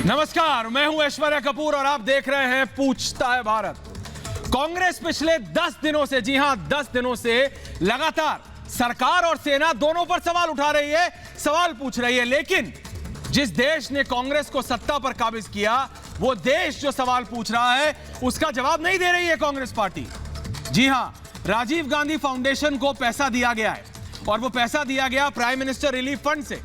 नमस्कार, मैं हूं ऐश्वर्या कपूर और आप देख रहे हैं पूछता है भारत। कांग्रेस पिछले 10 दिनों से, जी हां 10 दिनों से लगातार सरकार और सेना दोनों पर सवाल उठा रही है, सवाल पूछ रही है। लेकिन जिस देश ने कांग्रेस को सत्ता पर काबिज किया, वो देश जो सवाल पूछ रहा है उसका जवाब नहीं दे रही है कांग्रेस पार्टी। जी हां, राजीव गांधी फाउंडेशन को पैसा दिया गया है और वो पैसा दिया गया प्राइम मिनिस्टर रिलीफ फंड से।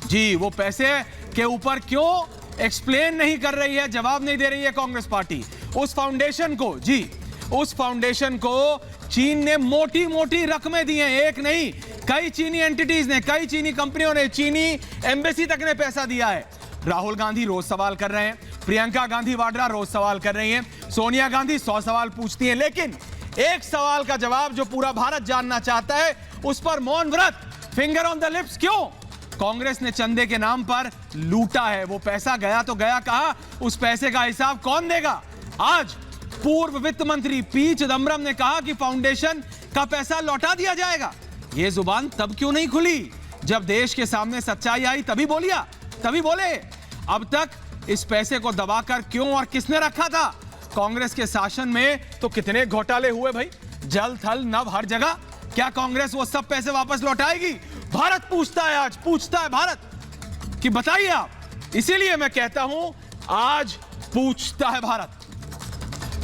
जी, वो पैसे के ऊपर क्यों एक्सप्लेन नहीं कर रही है, जवाब नहीं दे रही है कांग्रेस पार्टी। उस फाउंडेशन को, जी उस फाउंडेशन को चीन ने मोटी मोटी रकमें दी हैं, एक नहीं कई चीनी एंटिटीज ने, कई चीनी कंपनियों ने, चीनी एम्बेसी तक ने पैसा दिया है। राहुल गांधी रोज सवाल कर रहे हैं, प्रियंका गांधी वाड्रा रोज सवाल कर रही हैं, सोनिया गांधी 100 सवाल पूछती हैं, लेकिन एक सवाल का जवाब जो पूरा भारत जानना चाहता है उस पर मौन व्रत, फिंगर ऑन द लिप्स क्यों? कांग्रेस ने चंदे के नाम पर लूटा है, वो पैसा गया तो गया कहां, उस पैसे का हिसाब कौन देगा? आज पूर्व वित्त मंत्री पी चिदंबरम ने कहा कि फाउंडेशन का पैसा लौटा दिया जाएगा। यह जुबान तब क्यों नहीं खुली जब देश के सामने सच्चाई आई, तभी बोले। अब तक इस पैसे को दबाकर क्यों और किसने रखा था? कांग्रेस के शासन में तो कितने घोटाले हुए भाई, जल थल नभ हर जगह। क्या कांग्रेस वो सब पैसे वापस लौटाएगी? भारत पूछता है, आज पूछता है भारत कि बताइए आप। इसीलिए मैं कहता हूं आज पूछता है भारत।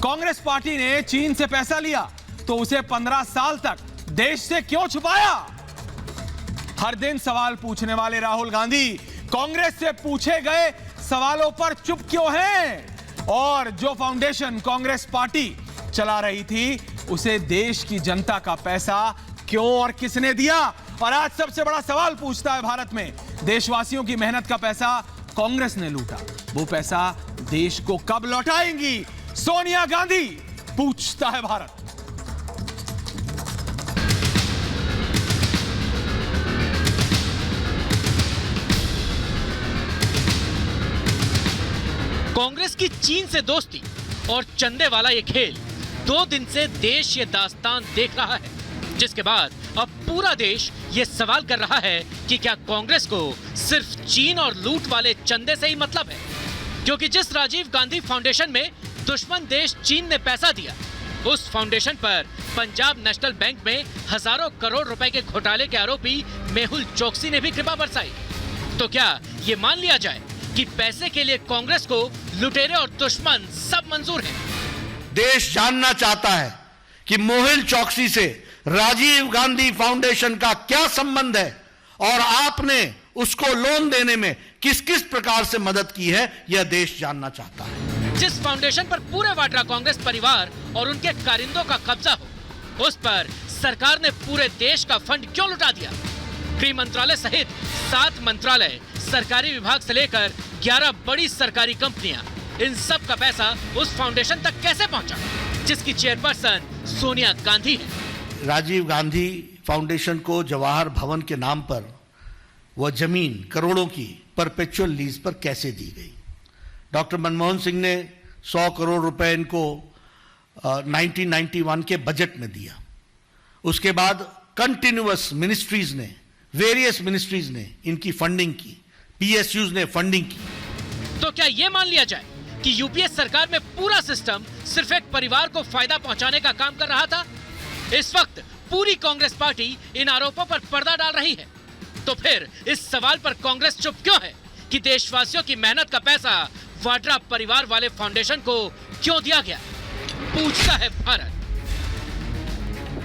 कांग्रेस पार्टी ने चीन से पैसा लिया तो उसे 15 साल तक देश से क्यों छुपाया? हर दिन सवाल पूछने वाले राहुल गांधी कांग्रेस से पूछे गए सवालों पर चुप क्यों हैं? और जो फाउंडेशन कांग्रेस पार्टी चला रही थी उसे देश की जनता का पैसा क्यों और किसने दिया? और आज सबसे बड़ा सवाल पूछता है भारत में, देशवासियों की मेहनत का पैसा कांग्रेस ने लूटा, वो पैसा देश को कब लौटाएंगी सोनिया गांधी? पूछता है भारत। कांग्रेस की चीन से दोस्ती और चंदे वाला ये खेल 2 दिन से देश ये दास्तान देख रहा है, जिसके बाद अब पूरा देश ये सवाल कर रहा है कि क्या कांग्रेस को सिर्फ चीन और लूट वाले चंदे से ही मतलब है? क्योंकि जिस राजीव गांधी फाउंडेशन में दुश्मन देश चीन ने पैसा दिया, उस फाउंडेशन पर पंजाब नेशनल बैंक में हजारों करोड़ रुपए के घोटाले के आरोपी मेहुल चोकसी ने भी कृपा बरसाई। तो क्या ये मान लिया जाए कि पैसे के लिए कांग्रेस को लुटेरे और दुश्मन सब मंजूर हैं? देश जानना चाहता है कि मेहुल चोकसी से राजीव गांधी फाउंडेशन का क्या संबंध है और आपने उसको लोन देने में किस किस प्रकार से मदद की है, यह देश जानना चाहता है। जिस फाउंडेशन पर पूरे वाड्रा कांग्रेस परिवार और उनके कारिंदों का कब्जा हो, उस पर सरकार ने पूरे देश का फंड क्यों लुटा दिया? गृह मंत्रालय सहित 7 मंत्रालय, सरकारी विभाग से लेकर 11 बड़ी सरकारी कंपनियां, इन सब का पैसा उस फाउंडेशन तक कैसे पहुंचा जिसकी चेयरपर्सन सोनिया गांधी है? राजीव गांधी फाउंडेशन को जवाहर भवन के नाम पर वह जमीन करोड़ों की परपेचुअल लीज पर कैसे दी गई? डॉक्टर मनमोहन सिंह ने 100 करोड़ रुपए इनको 1991 के बजट में दिया। उसके बाद कंटिन्यूअस मिनिस्ट्रीज ने, वेरियस मिनिस्ट्रीज ने इनकी फंडिंग की, पीएसयूज ने फंडिंग की। तो क्या यह मान लिया जाए कि यूपीए सरकार में पूरा सिस्टम सिर्फ एक परिवार को फायदा पहुंचाने का काम कर रहा था? इस वक्त पूरी कांग्रेस पार्टी इन आरोपों पर पर्दा डाल रही है। तो फिर इस सवाल पर कांग्रेस चुप क्यों है कि देशवासियों की मेहनत का पैसा वाड्रा परिवार वाले फाउंडेशन को क्यों दिया गया? पूछता है भारत।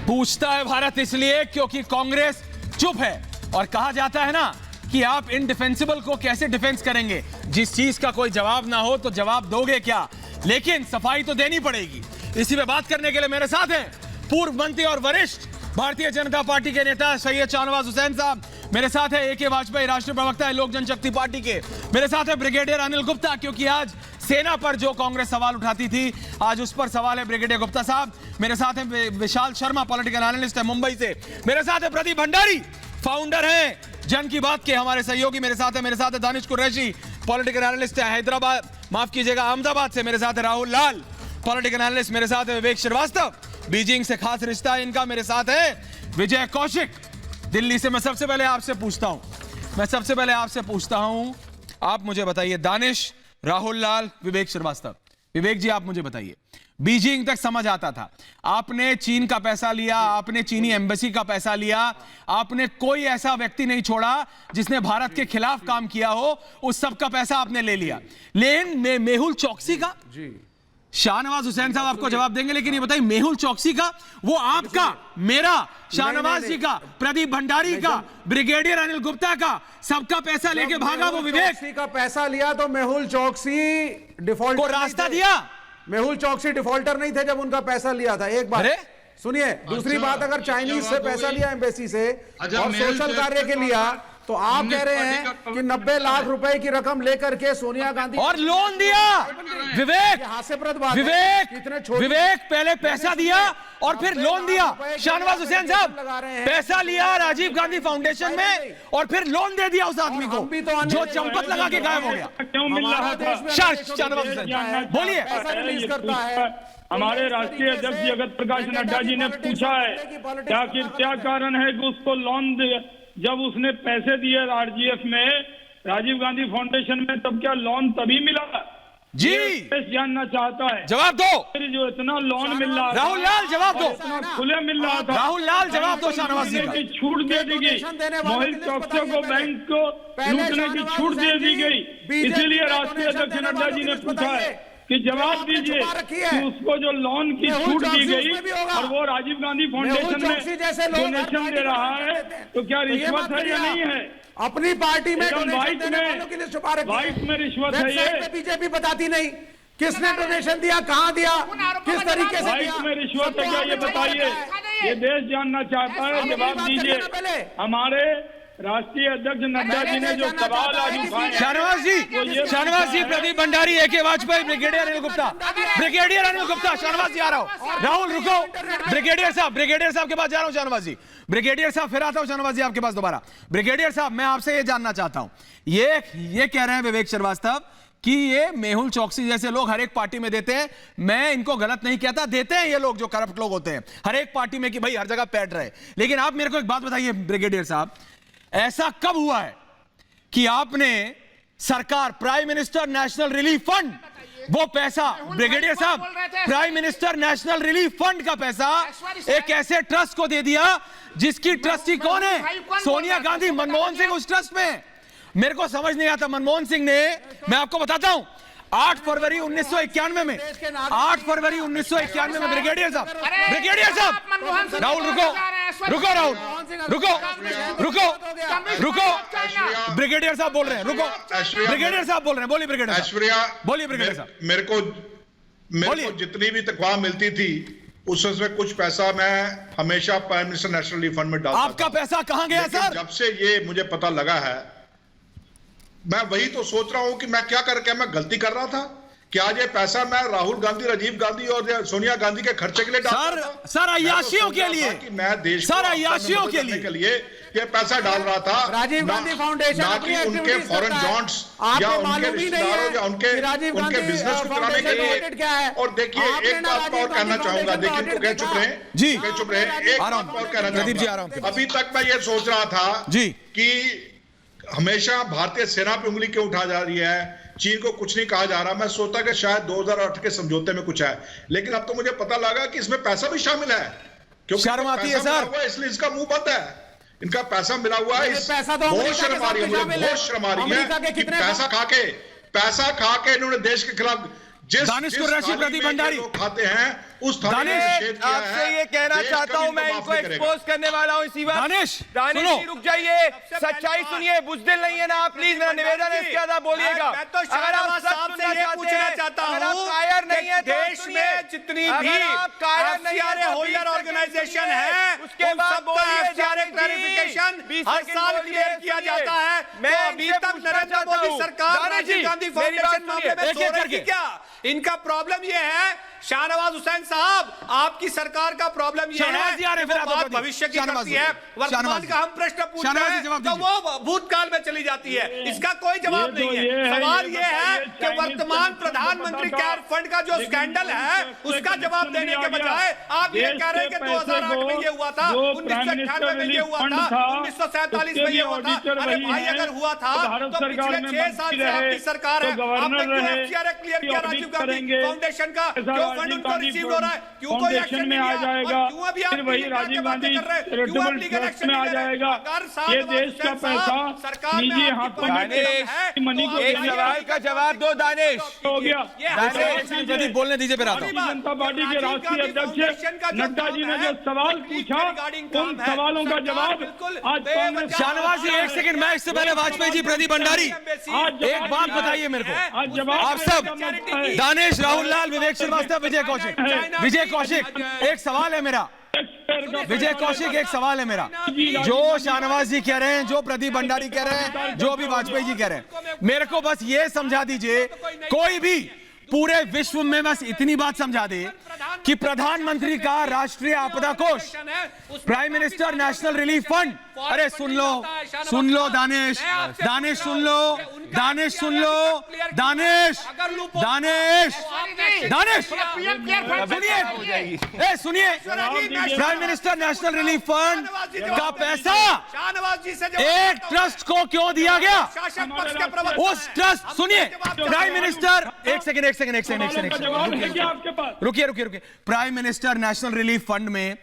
पूछता है भारत इसलिए क्योंकि कांग्रेस चुप है। और कहा जाता है ना कि आप इनडिफेंसिबल को कैसे डिफेंस करेंगे? जिस चीज का कोई जवाब ना हो तो जवाब दोगे क्या? लेकिन सफाई तो देनी पड़ेगी। इसी पे बात करने के लिए मेरे साथ हैं पूर्व मंत्री और वरिष्ठ भारतीय जनता पार्टी के नेता सैयद शाहनवाज हुसैन साहब, मेरे साथ है एके वाजपेयी, राष्ट्रीय प्रवक्ता है लोक जनशक्ति पार्टी के, मेरे साथ है ब्रिगेडियर अनिल गुप्ता, क्योंकि आज सेना पर जो कांग्रेस सवाल उठाती थी आज उस पर सवाल है ब्रिगेडियर गुप्ता साहब, मेरे साथ है विशाल शर्मा, पॉलिटिकल एनालिस्ट है मुंबई से, मेरे साथ है प्रदीप भंडारी, फाउंडर है जन की बात के हमारे सहयोगी, मेरे साथ है दानिश कुरैशी, पॉलिटिकल एनालिस्ट है हैदराबाद, माफ कीजिएगा अहमदाबाद से, मेरे साथ है राहुल लाल, पॉलिटिकल एनालिस्ट, मेरे साथ है विवेक श्रीवास्तव, बीजिंग से खास रिश्ता है इनका, मेरे साथ है विजय कौशिक दिल्ली से। मैं सबसे पहले आपसे पूछता हूं, आप मुझे बताइए दानिश, राहुल लाल, विवेक श्रीवास्तव। विवेक जी, आप मुझे बताइए, बीजिंग तक समझ आता था, आपने चीन का पैसा लिया, आपने चीनी एम्बेसी का पैसा लिया, आपने कोई ऐसा व्यक्ति नहीं छोड़ा जिसने भारत के खिलाफ काम किया हो, उस सब का पैसा आपने ले लिया। लेकिन मेहुल चौकसी का जी, शाहनवाज हुसैन साहब आपको जवाब देंगे, लेकिन ये बताइए मेहुल चौकसी का, वो आपका, मेरा, शाहनवाज जी का, प्रदीप भंडारी का, ब्रिगेडियर अनिल गुप्ता का, सबका पैसा लेके भागा वो विवेक चौकसी का पैसा लिया तो मेहुल चौकसी डिफॉल्टर को रास्ता दिया। मेहुल चौकसी डिफॉल्टर नहीं थे जब उनका पैसा लिया था। एक बात सुनिए, दूसरी बात, अगर चाइनीज से पैसा लिया एम्बेसी से और सोशल कार्य के लिया, तो आप कह रहे हैं कि 90 लाख रुपए की रकम लेकर के सोनिया गांधी और लोन दिया। विवेक, हास्यप्रद बात, विवेक पहले पैसा दिया और फिर लोन दिया। शाहनवाज हुसैन साहब पैसा लिया राजीव गांधी फाउंडेशन में और फिर लोन दे दिया उस आदमी को जो चंपत लगा के गायब हो गया। क्यों मिल रहा था? शाहनवाज हुसैन बोलिए। पैसा रिलीज करता है। हमारे राष्ट्रीय अध्यक्ष जगत प्रकाश नड्डा जी ने पूछा है क्या कारण है कि उसको लोन जब उसने पैसे दिए आरजीएफ में, राजीव गांधी फाउंडेशन में, तब क्या लोन तभी मिला? जी जानना चाहता है, जवाब दो। जो इतना लोन मिल रहा, राहुल लाल जवाब दो। खुले मिल रहा था, राहुल लाल जवाब दो। शाहनवाज जी की छूट दे दी गई, मोहित चौकसी को बैंक को लूटने की छूट दे दी गई। इसीलिए राष्ट्रीय अध्यक्ष नड्डा जी ने पूछा है कि जवाब दीजिए कि उसको जो लोन की छूट दी गई और वो राजीव गांधी फाउंडेशन में डोनेशन दे रहा है, तो क्या रिश्वत है या नहीं है? अपनी पार्टी में वाइट में रिश्वत है ये? बीजेपी बताती नहीं किसने डोनेशन दिया, कहां दिया, किस तरीके से वाइट में रिश्वत है क्या, ये बताइए। ये देश जानना चाहता है, जवाब दीजिए। हमारे राष्ट्रीय अध्यक्ष नड्डा जी ने जो सवाल आज उठाए, शाहनवाज जी, प्रदीप भंडारी, AK वाजपेयी, ब्रिगेडियर अनिल गुप्ता, शाहनवाज जी आ रहा हूं। राहुल रुको, ब्रिगेडियर साहब के पास जा रहा हूं। शाहनवाज जी, ब्रिगेडियर साहब फिर आता हूं। शाहनवाज जी आपके पास दोबारा। ब्रिगेडियर साहब, मैं आपसे ये जानना चाहता हूं, ये कह रहे हैं विवेक श्रीवास्तव कि ये मेहुल चौकसी जैसे लोग हर एक पार्टी में देते हैं। मैं इनको गलत नहीं कहता, देते हैं ये लोग जो करप्ट लोग होते हैं हर एक पार्टी में कि भाई हर जगह पैट रहे। लेकिन आप मेरे को एक बात बताइए ब्रिगेडियर साहब, ऐसा कब हुआ है कि आपने सरकार, prime minister national relief fund, वो पैसा, ब्रिगेडियर साहब, prime minister national relief fund का पैसा एक ऐसे ट्रस्ट को दे दिया जिसकी ट्रस्टी कौन है? सोनिया गांधी, मनमोहन सिंह उस ट्रस्ट में। मेरे को समझ नहीं आता, मनमोहन सिंह ने, मैं आपको बताता हूं, 8 फरवरी 1991 में, 8 फरवरी 1991 में, ब्रिगेडियर साहब, राहुल रुको, ब्रिगेडियर साहब बोल रहे हैं, बोलिए ब्रिगेडियर साहब। मेरे को जितनी भी तनख्वाह मिलती थी उसमें कुछ पैसा मैं हमेशा prime minister national relief fund में डालता था। आपका पैसा कहां गया सर? जब से ये मुझे पता लगा है, मैं वही तो सोच रहा हूं कि मैं मैं गलती कर रहा था कि आज ये पैसा मैं राहुल गांधी, राजीव गांधी और सोनिया गांधी के खर्चे के लिए डाल रहा था। सर अय्याशियों के लिए कि मैं देश सर अय्याशियों के लिए ये पैसा डाल रहा था। राजीव गांधी फाउंडेशन अपनी उनके फॉरेन जॉन्ट्स या उनके रिश्तेदारों या उनके बिजनेस को चलाने के लिए। और देखिए एक बात और कहना चाहूंगा, देखिए चुप रहे जी, चुप रहे, एक बात और कहना चाहूंगा। अभी तक मैं ये सोच रहा था जी कि हमेशा भारतीय सेना पे उंगली क्यों उठा जा रही है, चीन को कुछ नहीं कहा जा रहा। मैं सोचता कि शायद 2008 के समझौते में कुछ है, लेकिन अब तो मुझे पता लगा कि इसमें पैसा भी शामिल है, क्योंकि शर्म आती है सर, इसलिए इसका मुंह बंद है। इनका पैसा मिला हुआ है, बहुत शर्म आ रही है मुझे, बहुत शर्म आ रही है कि पैसा खा के इन्होंने देश के खिलाफ दानिश कुरैशी, प्रदीप भंडारी खाते हैं उस आपसे ये कहना चाहता हूं, मैं इनको एक्सपोज करने वाला हूं इसी बात। दानिश जी रुक जाइए, सच्चाई सुनिए, बुज़दिल नहीं है ना आप, प्लीज मेरा निवेदन है, इसके बाद आप बोलिएगा। मैं तो शाहनवाज साहब से ये पूछना चाहता हूं, कायर नहीं है देश में जितनी भी FCRA होल्डर ऑर्गेनाइजेशन है, उसके बाद क्लैरिफिकेशन हर साल क्लियर किया जाता है। मैं अभी तक नरेंद्र मोदी सरकार राजीव गांधी फाउंडेशन मामले में सो रही थी क्या? इनका प्रॉब्लम ये है शाहनवाज हुसैन साहब, आपकी सरकार का प्रॉब्लम ये है, बात भविष्य की करती है, वर्तमान का हम प्रश्न पूछ रहे हैं तो वो भूतकाल में चले चली जाती है? इसका कोई जवाब नहीं है। सवाल ये है कि वर्तमान प्रधानमंत्री केयर फंड का जो स्कैंडल है उसका जवाब देने के बजाय आप ये कह रहे हैं कि 2008 में ये हुआ था, 1998 में ये हुआ था, 1947 में ये हुआ था। अरे भाई अगर हुआ था तो पिछले 6 साल से आपकी सरकार है, आपने क्यों एफसीआर क्लियर किया राजीव गांधी फाउंडेशन का? क्यों फंड उनको रिसीव हो रहा है? क्यों कोई एक्शन में आ जाएगा? क्यों अभी आप वही राजीव गांधी चैरिटेबल ट्रस्ट में आ जाएगा? ये देश का पैसा निजी हाथों में मनी को। एक सवाल का जवाब दो दानिश। हो गया दानिश बोलने दीजिए फिर आता हूं। भारतीय जनता पार्टी के राष्ट्रीय अध्यक्ष नड्डा जी ने जो सवाल पूछा उन सवालों का जवाब आज कांग्रेस। शाहनवाज जी एक सेकंड, मैं इससे पहले वाजपेयी जी, प्रदीप भंडारी, एक बात बताइए मेरे को। आज जवाब आप सब, दानिश, राहुल लाल, विवेक श्रीवास्तव, विजय कौशिक, एक सवाल है मेरा। विजय कौशिक, एक सवाल है मेरा। जो शाहनवाज जी कह रहे हैं, जो प्रदीप भंडारी कह रहे हैं, जो अभी वाजपेयी जी कह रहे हैं, मेरे को बस ये समझा दीजिए, कोई भी पूरे विश्व में बस इतनी बात समझा दे कि प्रधानमंत्री का राष्ट्रीय आपदा कोष, prime minister national relief fund, अरे सुन लो दानिश, सुन लो, सुनिए, prime minister national relief fund का पैसा एक ट्रस्ट को क्यों दिया गया? उस ट्रस्ट, सुनिए, प्राइम मिनिस्टर, एक सेकंड, रुकिए, prime minister national relief fund में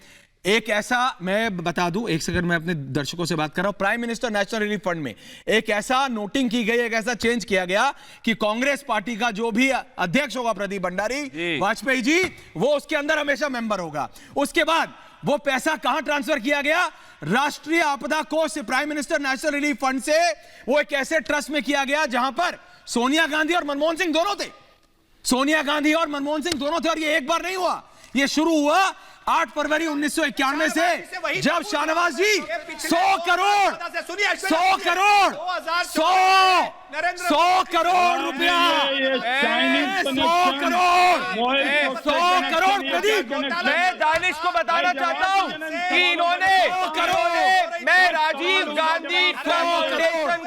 एक ऐसा, मैं बता दूं, एक सेकंड, मैं अपने दर्शकों से बात कर रहा हूं। Prime minister national relief fund में एक ऐसा नोटिंग की गई, एक ऐसा चेंज किया गया कि कांग्रेस पार्टी का जो भी अध्यक्ष होगा, प्रदीप भंडारी, वाजपेयी जी, वो उसके अंदर हमेशा मेंबर होगा। उसके बाद वो पैसा कहां ट्रांसफर किया गया? राष्ट्रीय आपदा कोष से, prime minister national relief fund से वो एक ऐसे ट्रस्ट में किया गया जहां पर सोनिया गांधी और मनमोहन सिंह दोनों थे। सोनिया गांधी और मनमोहन सिंह दोनों थे, और ये एक बार नहीं हुआ, ये शुरू हुआ 8 फरवरी 1991 से, जब शाहनवाज जी 100 करोड़ रुपया, 100 करोड़ प्रदीप। मैं दानिश को बताना चाहता हूं कि इन्होंने मैं राजीव गांधी फाउंडेशन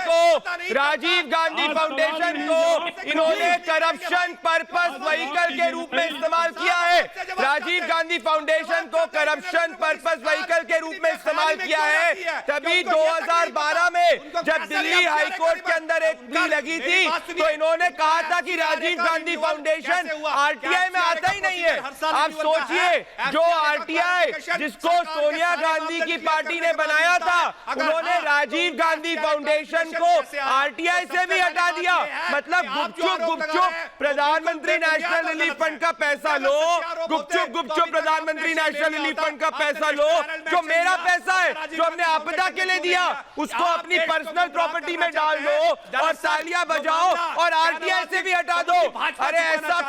को इन्होंने करप्शन पर्पस व्हीकल के रूप में इस्तेमाल किया है। राजीव गांधी फाउंडेशन को करप्शन पर्पस व्हीकल के रूप में इस्तेमाल किया है। तभी 2012 में जब दिल्ली हाईकोर्ट के अंदर एक प्ली लगी थी तो इन्होंने कहा था कि राजीव गांधी फाउंडेशन आरटीआई में आता ही नहीं है। आप सोचिए, जो आरटीआई जिसको सोनिया गांधी की पार्टी ने बनाया था, उन्होंने राजीव गांधी फाउंडेशन को आरटीआई से भी हटा दिया। मतलब गुपचुप प्रधानमंत्री नेशनल रिलीफ फंड का पैसा लो, गुपचुप प्रधानमंत्री नेशनल रिलीफ फंड का पैसा लो, जो मेरा पैसा है, जो हमने आपदा के लिए दिया, उसको अपनी पर्सनल प्रॉपर्टी में डाल दो और तालियां बजाओ और आरटीआई से भी हटा दो। अरे ऐसा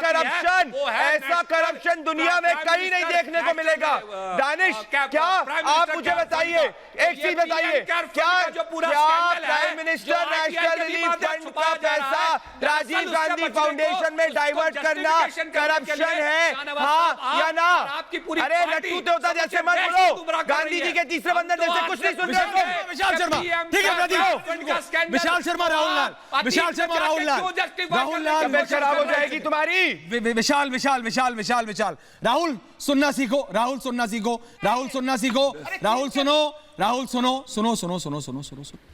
करप्शन दुनिया में कहीं नहीं देखने को मिलेगा। दानिश, क्या आप मुझे बताइए, एक चीज बताइए, क्या prime minister national relief fund का पैसा राजीव गांधी फाउंडेशन में डाइवर्ट करना करप्शन है, हाँ या ना? अरे लट्टू होता जैसे मत बोलो, गांधी जी के तीसरे बंदर जैसे कुछ नहीं सुन रहे। विशाल शर्मा, ठीक है प्रदीप, विशाल शर्मा, राहुल लाल, तबीयत खराब हो जाएगी तुम्हारी। विशाल, राहुल सुनना सीखो, राहुल सुनो,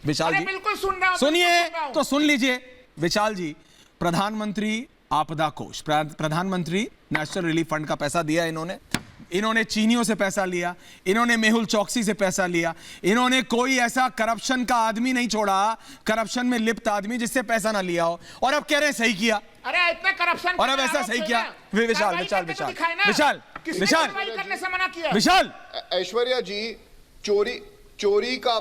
विशाल जी बिल्कुल सुन रहा हूं, सुनिए तो सुन लीजिए। विशाल जी, प्रधानमंत्री आपदा कोष, प्रधानमंत्री नेशनल रिलीफ फंड का पैसा दिया इन्होंने चीनियों से पैसा लिया, इन्होंने मेहुल चौकसी से पैसा लिया, इन्होंने कोई ऐसा करप्शन का आदमी नहीं छोड़ा, करप्शन में लिप्त आदमी जिससे पैसा ना लिया हो, और अब कह रहे हैं सही किया। अरे इतने करप्शन, और अब ऐसा सही किया। विशाल, ऐश्वर्या जी, चोरी का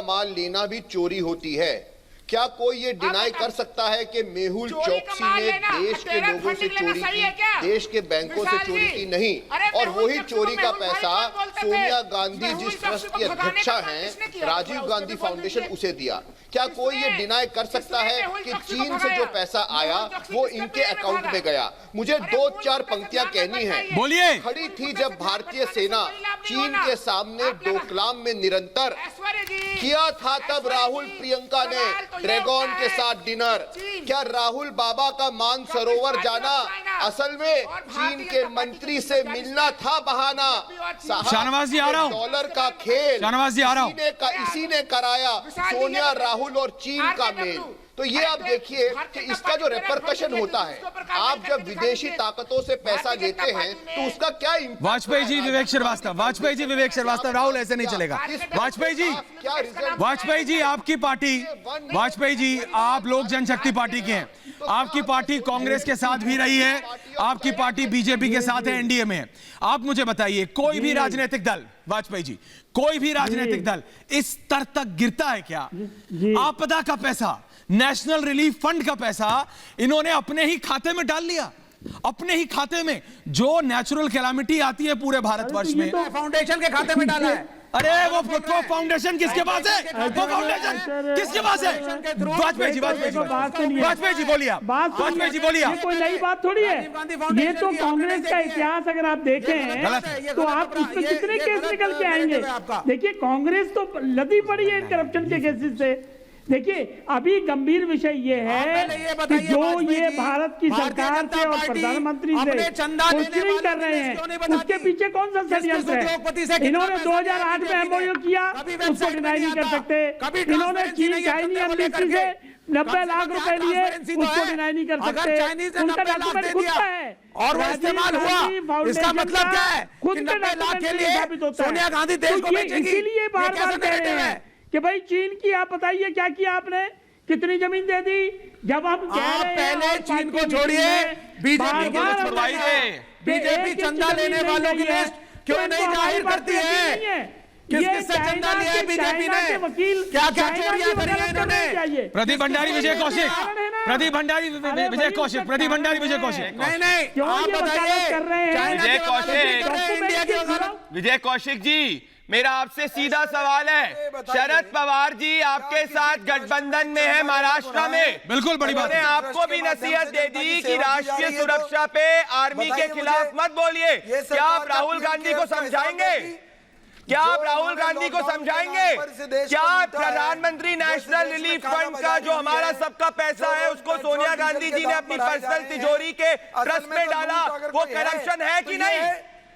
माल लेना भी चोरी होती है। क्या कोई ये डिनाई कर सकता है कि मेहुल चौकसी ने देश के लोगों से चोरी की, देश के बैंकों से चोरी की? नहीं। और वही चोरी का पैसा सोनिया गांधी जिस ट्रस्ट की अध्यक्षा हैं, राजीव गांधी फाउंडेशन, उसे दिया। क्या कोई ये डिनाई कर सकता है कि चीन से जो पैसा आया वो इनके अकाउंट में गया? मुझे 2-4 पंक्तियां कहनी है। बोलिए। खड़ी थी जब भारतीय सेना चीन के सामने डोकलाम में निरंतर, किया था तब राहुल प्रियंका ने ड्रैगन के साथ डिनर। क्या राहुल बाबा का मानसरोवर जाना असल में चीन के मंत्री से मिलना था बहाना? शाहनवाज जी आ रहा हूं। डॉलर का खेल शाहनवाज जी आ रहा हूं। इसी ने कराया सोनिया, राहुल और चीन का मेल। तो ये आप देखिए कि इसका जो रेपरकशन होता है, आप जब विदेशी ताकतों से पैसा लेते हैं तो उसका क्या इम्पैक्ट? वाजपेयी जी, विवेक श्रीवास्तव, वाजपेयी जी, विवेक श्रीवास्तव, राहुल ऐसे नहीं चलेगा। वाजपेयी जी, वाजपेयी जी आपकी पार्टी, वाजपेयी जी आप लोक जनशक्ति पार्टी के हैं, आपकी पार्टी कांग्रेस के साथ भी रही है, आपकी पार्टी बीजेपी के साथ है, एनडीए में है। आप मुझे बताइए, कोई भी राजनीतिक दल, वाजपेयी जी, कोई भी राजनीतिक दल इस स्तर तक गिरता है क्या? आपदा का पैसा, नेशनल रिलीफ फंड का पैसा इन्होंने अपने ही खाते में डाल लिया, अपने ही खाते में। जो नेचुरल कैलामिटी आती है पूरे भारतवर्ष में, फाउंडेशन के खाते में डाला है। अरे वो फाउंडेशन किसके पास है? वो फाउंडेशन किसके पास है? वाजपेयी जी, वाजपेयी जी, वाजपेयी जी बोलिए आप, वाजपेयी जी बोलिए। ये कोई नई बात थोड़ी है, ये तो कांग्रेस का इतिहास अगर आप देखें तो आप उसमें कितने केस निकल के आएंगे। देखिए कांग्रेस तो लदी पड़ी है करप्शन के केसेस से। देखिए अभी गंभीर विषय ये है कि जो ये भारत की सरकार से और प्रधानमंत्री से क्वेश्चनिंग कर रहे हैं, उसके पीछे कौन सा षड्यंत्र है? इन्होंने 2008 में एमओयू किया, उसको डिनाई नहीं कर सकते। इन्होंने चीन चाइनीज एम्बेसी से 90 लाख रुपए लिए, उसको डिनाई नहीं कर सकते। उनका डॉक्यूमेंट खुद का है और वो इस्तेमाल हुआ, इसका मतलब क्या है? खुद के डॉक्यूमेंट के लिए सोनिया गांधी देश को बेचेगी। इसीलिए बार-बार कह रहे हैं कि भाई चीन की आप बताइए क्या किया आपने, कितनी जमीन दे दी? जब हम कह रहे हैं पहले चीन को छोड़िए, बीजेपी की लिस्ट बनवाई है। बीजेपी चंदा लेने वालों की लिस्ट क्यों नहीं जाहिर करती है? किससे चंदा लिया है बीजेपी ने? क्या क्या चोरियां करी है इन्होंने? प्रदीप भंडारी, विजय कौशिक, प्रदीप भंडारी, विजय कौशिक, प्रदीप भंडारी, विजय कौशिक। नहीं, आप बताइए। विजय कौशिक, विजय कौशिक जी, मेरा आपसे सीधा सवाल है। शरद पवार जी आपके साथ गठबंधन में है महाराष्ट्र में, बिल्कुल बड़ी बात है। आपको भी नसीहत दे दी कि राष्ट्रीय सुरक्षा पे आर्मी के खिलाफ मत बोलिए। क्या आप राहुल गांधी को समझाएंगे? क्या आप राहुल गांधी को समझाएंगे? क्या प्रधानमंत्री नेशनल रिलीफ फंड का जो हमारा सबका पैसा है उसको सोनिया गांधी जी ने अपनी पर्सनल तिजोरी के ट्रस्ट में डाला, वो करप्शन है कि नहीं?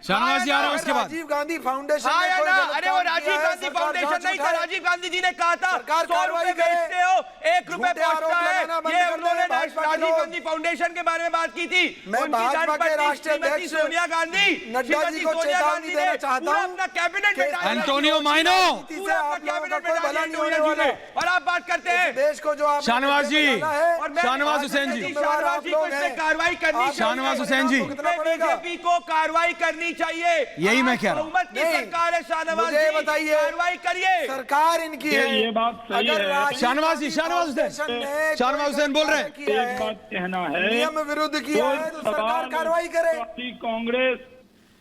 शाहनवाज जी आ रहा हूं इसके बाद। राजीव गांधी फाउंडेशन हाँ या ना? अरे वो राजीव गांधी फाउंडेशन नहीं था, राजीव गांधी जी ने कहा था 100 रुपए बेचते हो 1 रुपए पहुंचता है। ये उन्होंने राजीव गांधी फाउंडेशन के बारे में बात की थी। श्रीमती सोनिया गांधी, श्रीमती सोनिया गांधी ने पूरा अपना कैबिनेट में डाला, एंटोनियो माइनो, पूरा अपना कैबिनेट में डाला। और आप बात करते हैं देश को जो शाहनवाज जी, शाहनवाज हुसैन जी, कार्रवाई करनी, शाहनवाज हुसैन जी, बीजेपी को कार्रवाई करनी चाहिए। यही मैं कह रहा हूं। हुकूमत की सरकार है, शाहनवाज मुझे बताइए, कार्रवाई करिए। सरकार इनकी है, ये बात सही है। शाहनवाज जी, शाहनवाज हुसैन, शाहनवाज हुसैन बोल रहे हैं। एक बात कहना है, नियम विरुद्ध किया है तो सरकार कार्रवाई करे। कांग्रेस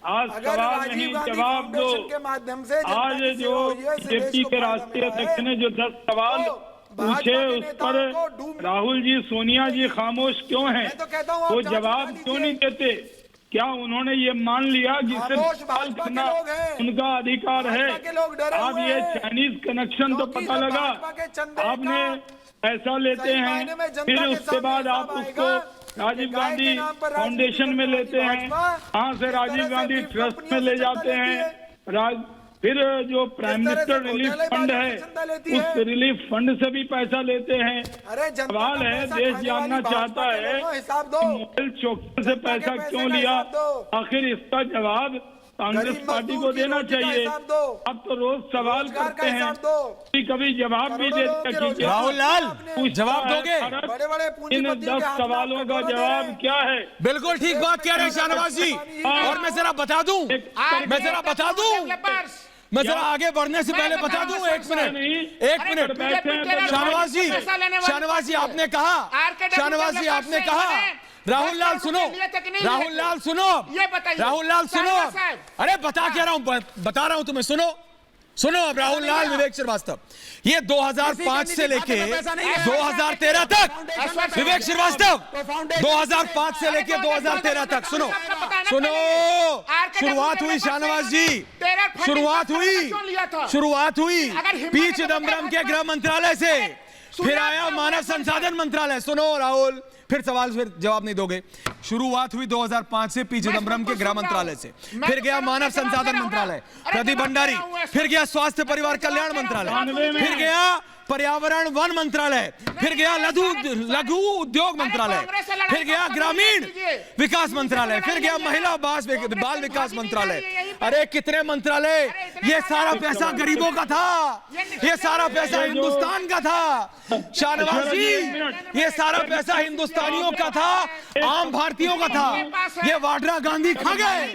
आज सवाल नहीं जवाब दो। के माध्यम से आज जो बीजेपी के राष्ट्रीय अध्यक्ष ने जो 10 सवाल पूछे उस पर राहुल जी, सोनिया जी खामोश क्यों हैं? वो जवाब क्यों नहीं देते? क्या उन्होंने ये मान लिया कि सिर्फ सवाल करना उनका अधिकार है? आप ये चाइनीज कनेक्शन तो पता लगा, आपने पैसा लेते हैं, फिर उसके बाद आप उसको राजीव गांधी फाउंडेशन में लेते हैं, वहाँ से राजीव गांधी ट्रस्ट में ले जाते हैं। फिर जो प्राइम मिनिस्टर रिलीफ फंड है, उस रिलीफ फंड से भी पैसा लेते हैं। सवाल है, देश जानना चाहता है मोबाइल चौकी से पैसा क्यों लिया? आखिर इसका जवाब कांग्रेस पार्टी को देना चाहिए। आप तो रोज सवाल करते हैं, कभी जवाब भी देते। राहुल लाल, जवाब दोगे? इन 10 सवालों का जवाब क्या है? बिल्कुल ठीक बात कह रहे हैं शाहनवाज जी। और मैं जरा बता दूं, मैं जरा आगे बढ़ने से पहले बता दूं, एक मिनट शाहनवाज जी आपने कहा, राहुल लाल सुनो, अरे बता क्या रहा हूं, बता रहा हूं तुम्हें, सुनो अब राहुल लाल, विवेक श्रीवास्तव, ये 2005 से लेके 2013 तक, विवेक श्रीवास्तव 2005 से लेके 2013 तक, सुनो, शुरुआत हुई शाहनवाज जी, शुरुआत हुई पी चिदम्बरम के गृह मंत्रालय से, फिर आया मानव संसाधन मंत्रालय, सुनो राहुल, फिर सवाल फिर जवाब नहीं दोगे, शुरुआत हुई 2005 से पी चिदम्बरम के गृह मंत्रालय से, फिर गया मानव संसाधन मंत्रालय प्रदीप भंडारी, फिर गया स्वास्थ्य परिवार कल्याण मंत्रालय, फिर गया पर्यावरण वन मंत्रालय, फिर गया लघु उद्योग मंत्रालय, फिर गया ग्रामीण विकास मंत्रालय, फिर गया महिला बाल विकास मंत्रालय। अरे कितने मंत्रालय, ये सारा पैसा गरीबों का था, ये सारा पैसा हिंदुस्तान का था शाहनवाज जी, ये सारा पैसा हिंदुस्तानियों का था, आम भारतीयों का था, ये वाड्रा गांधी खा गए।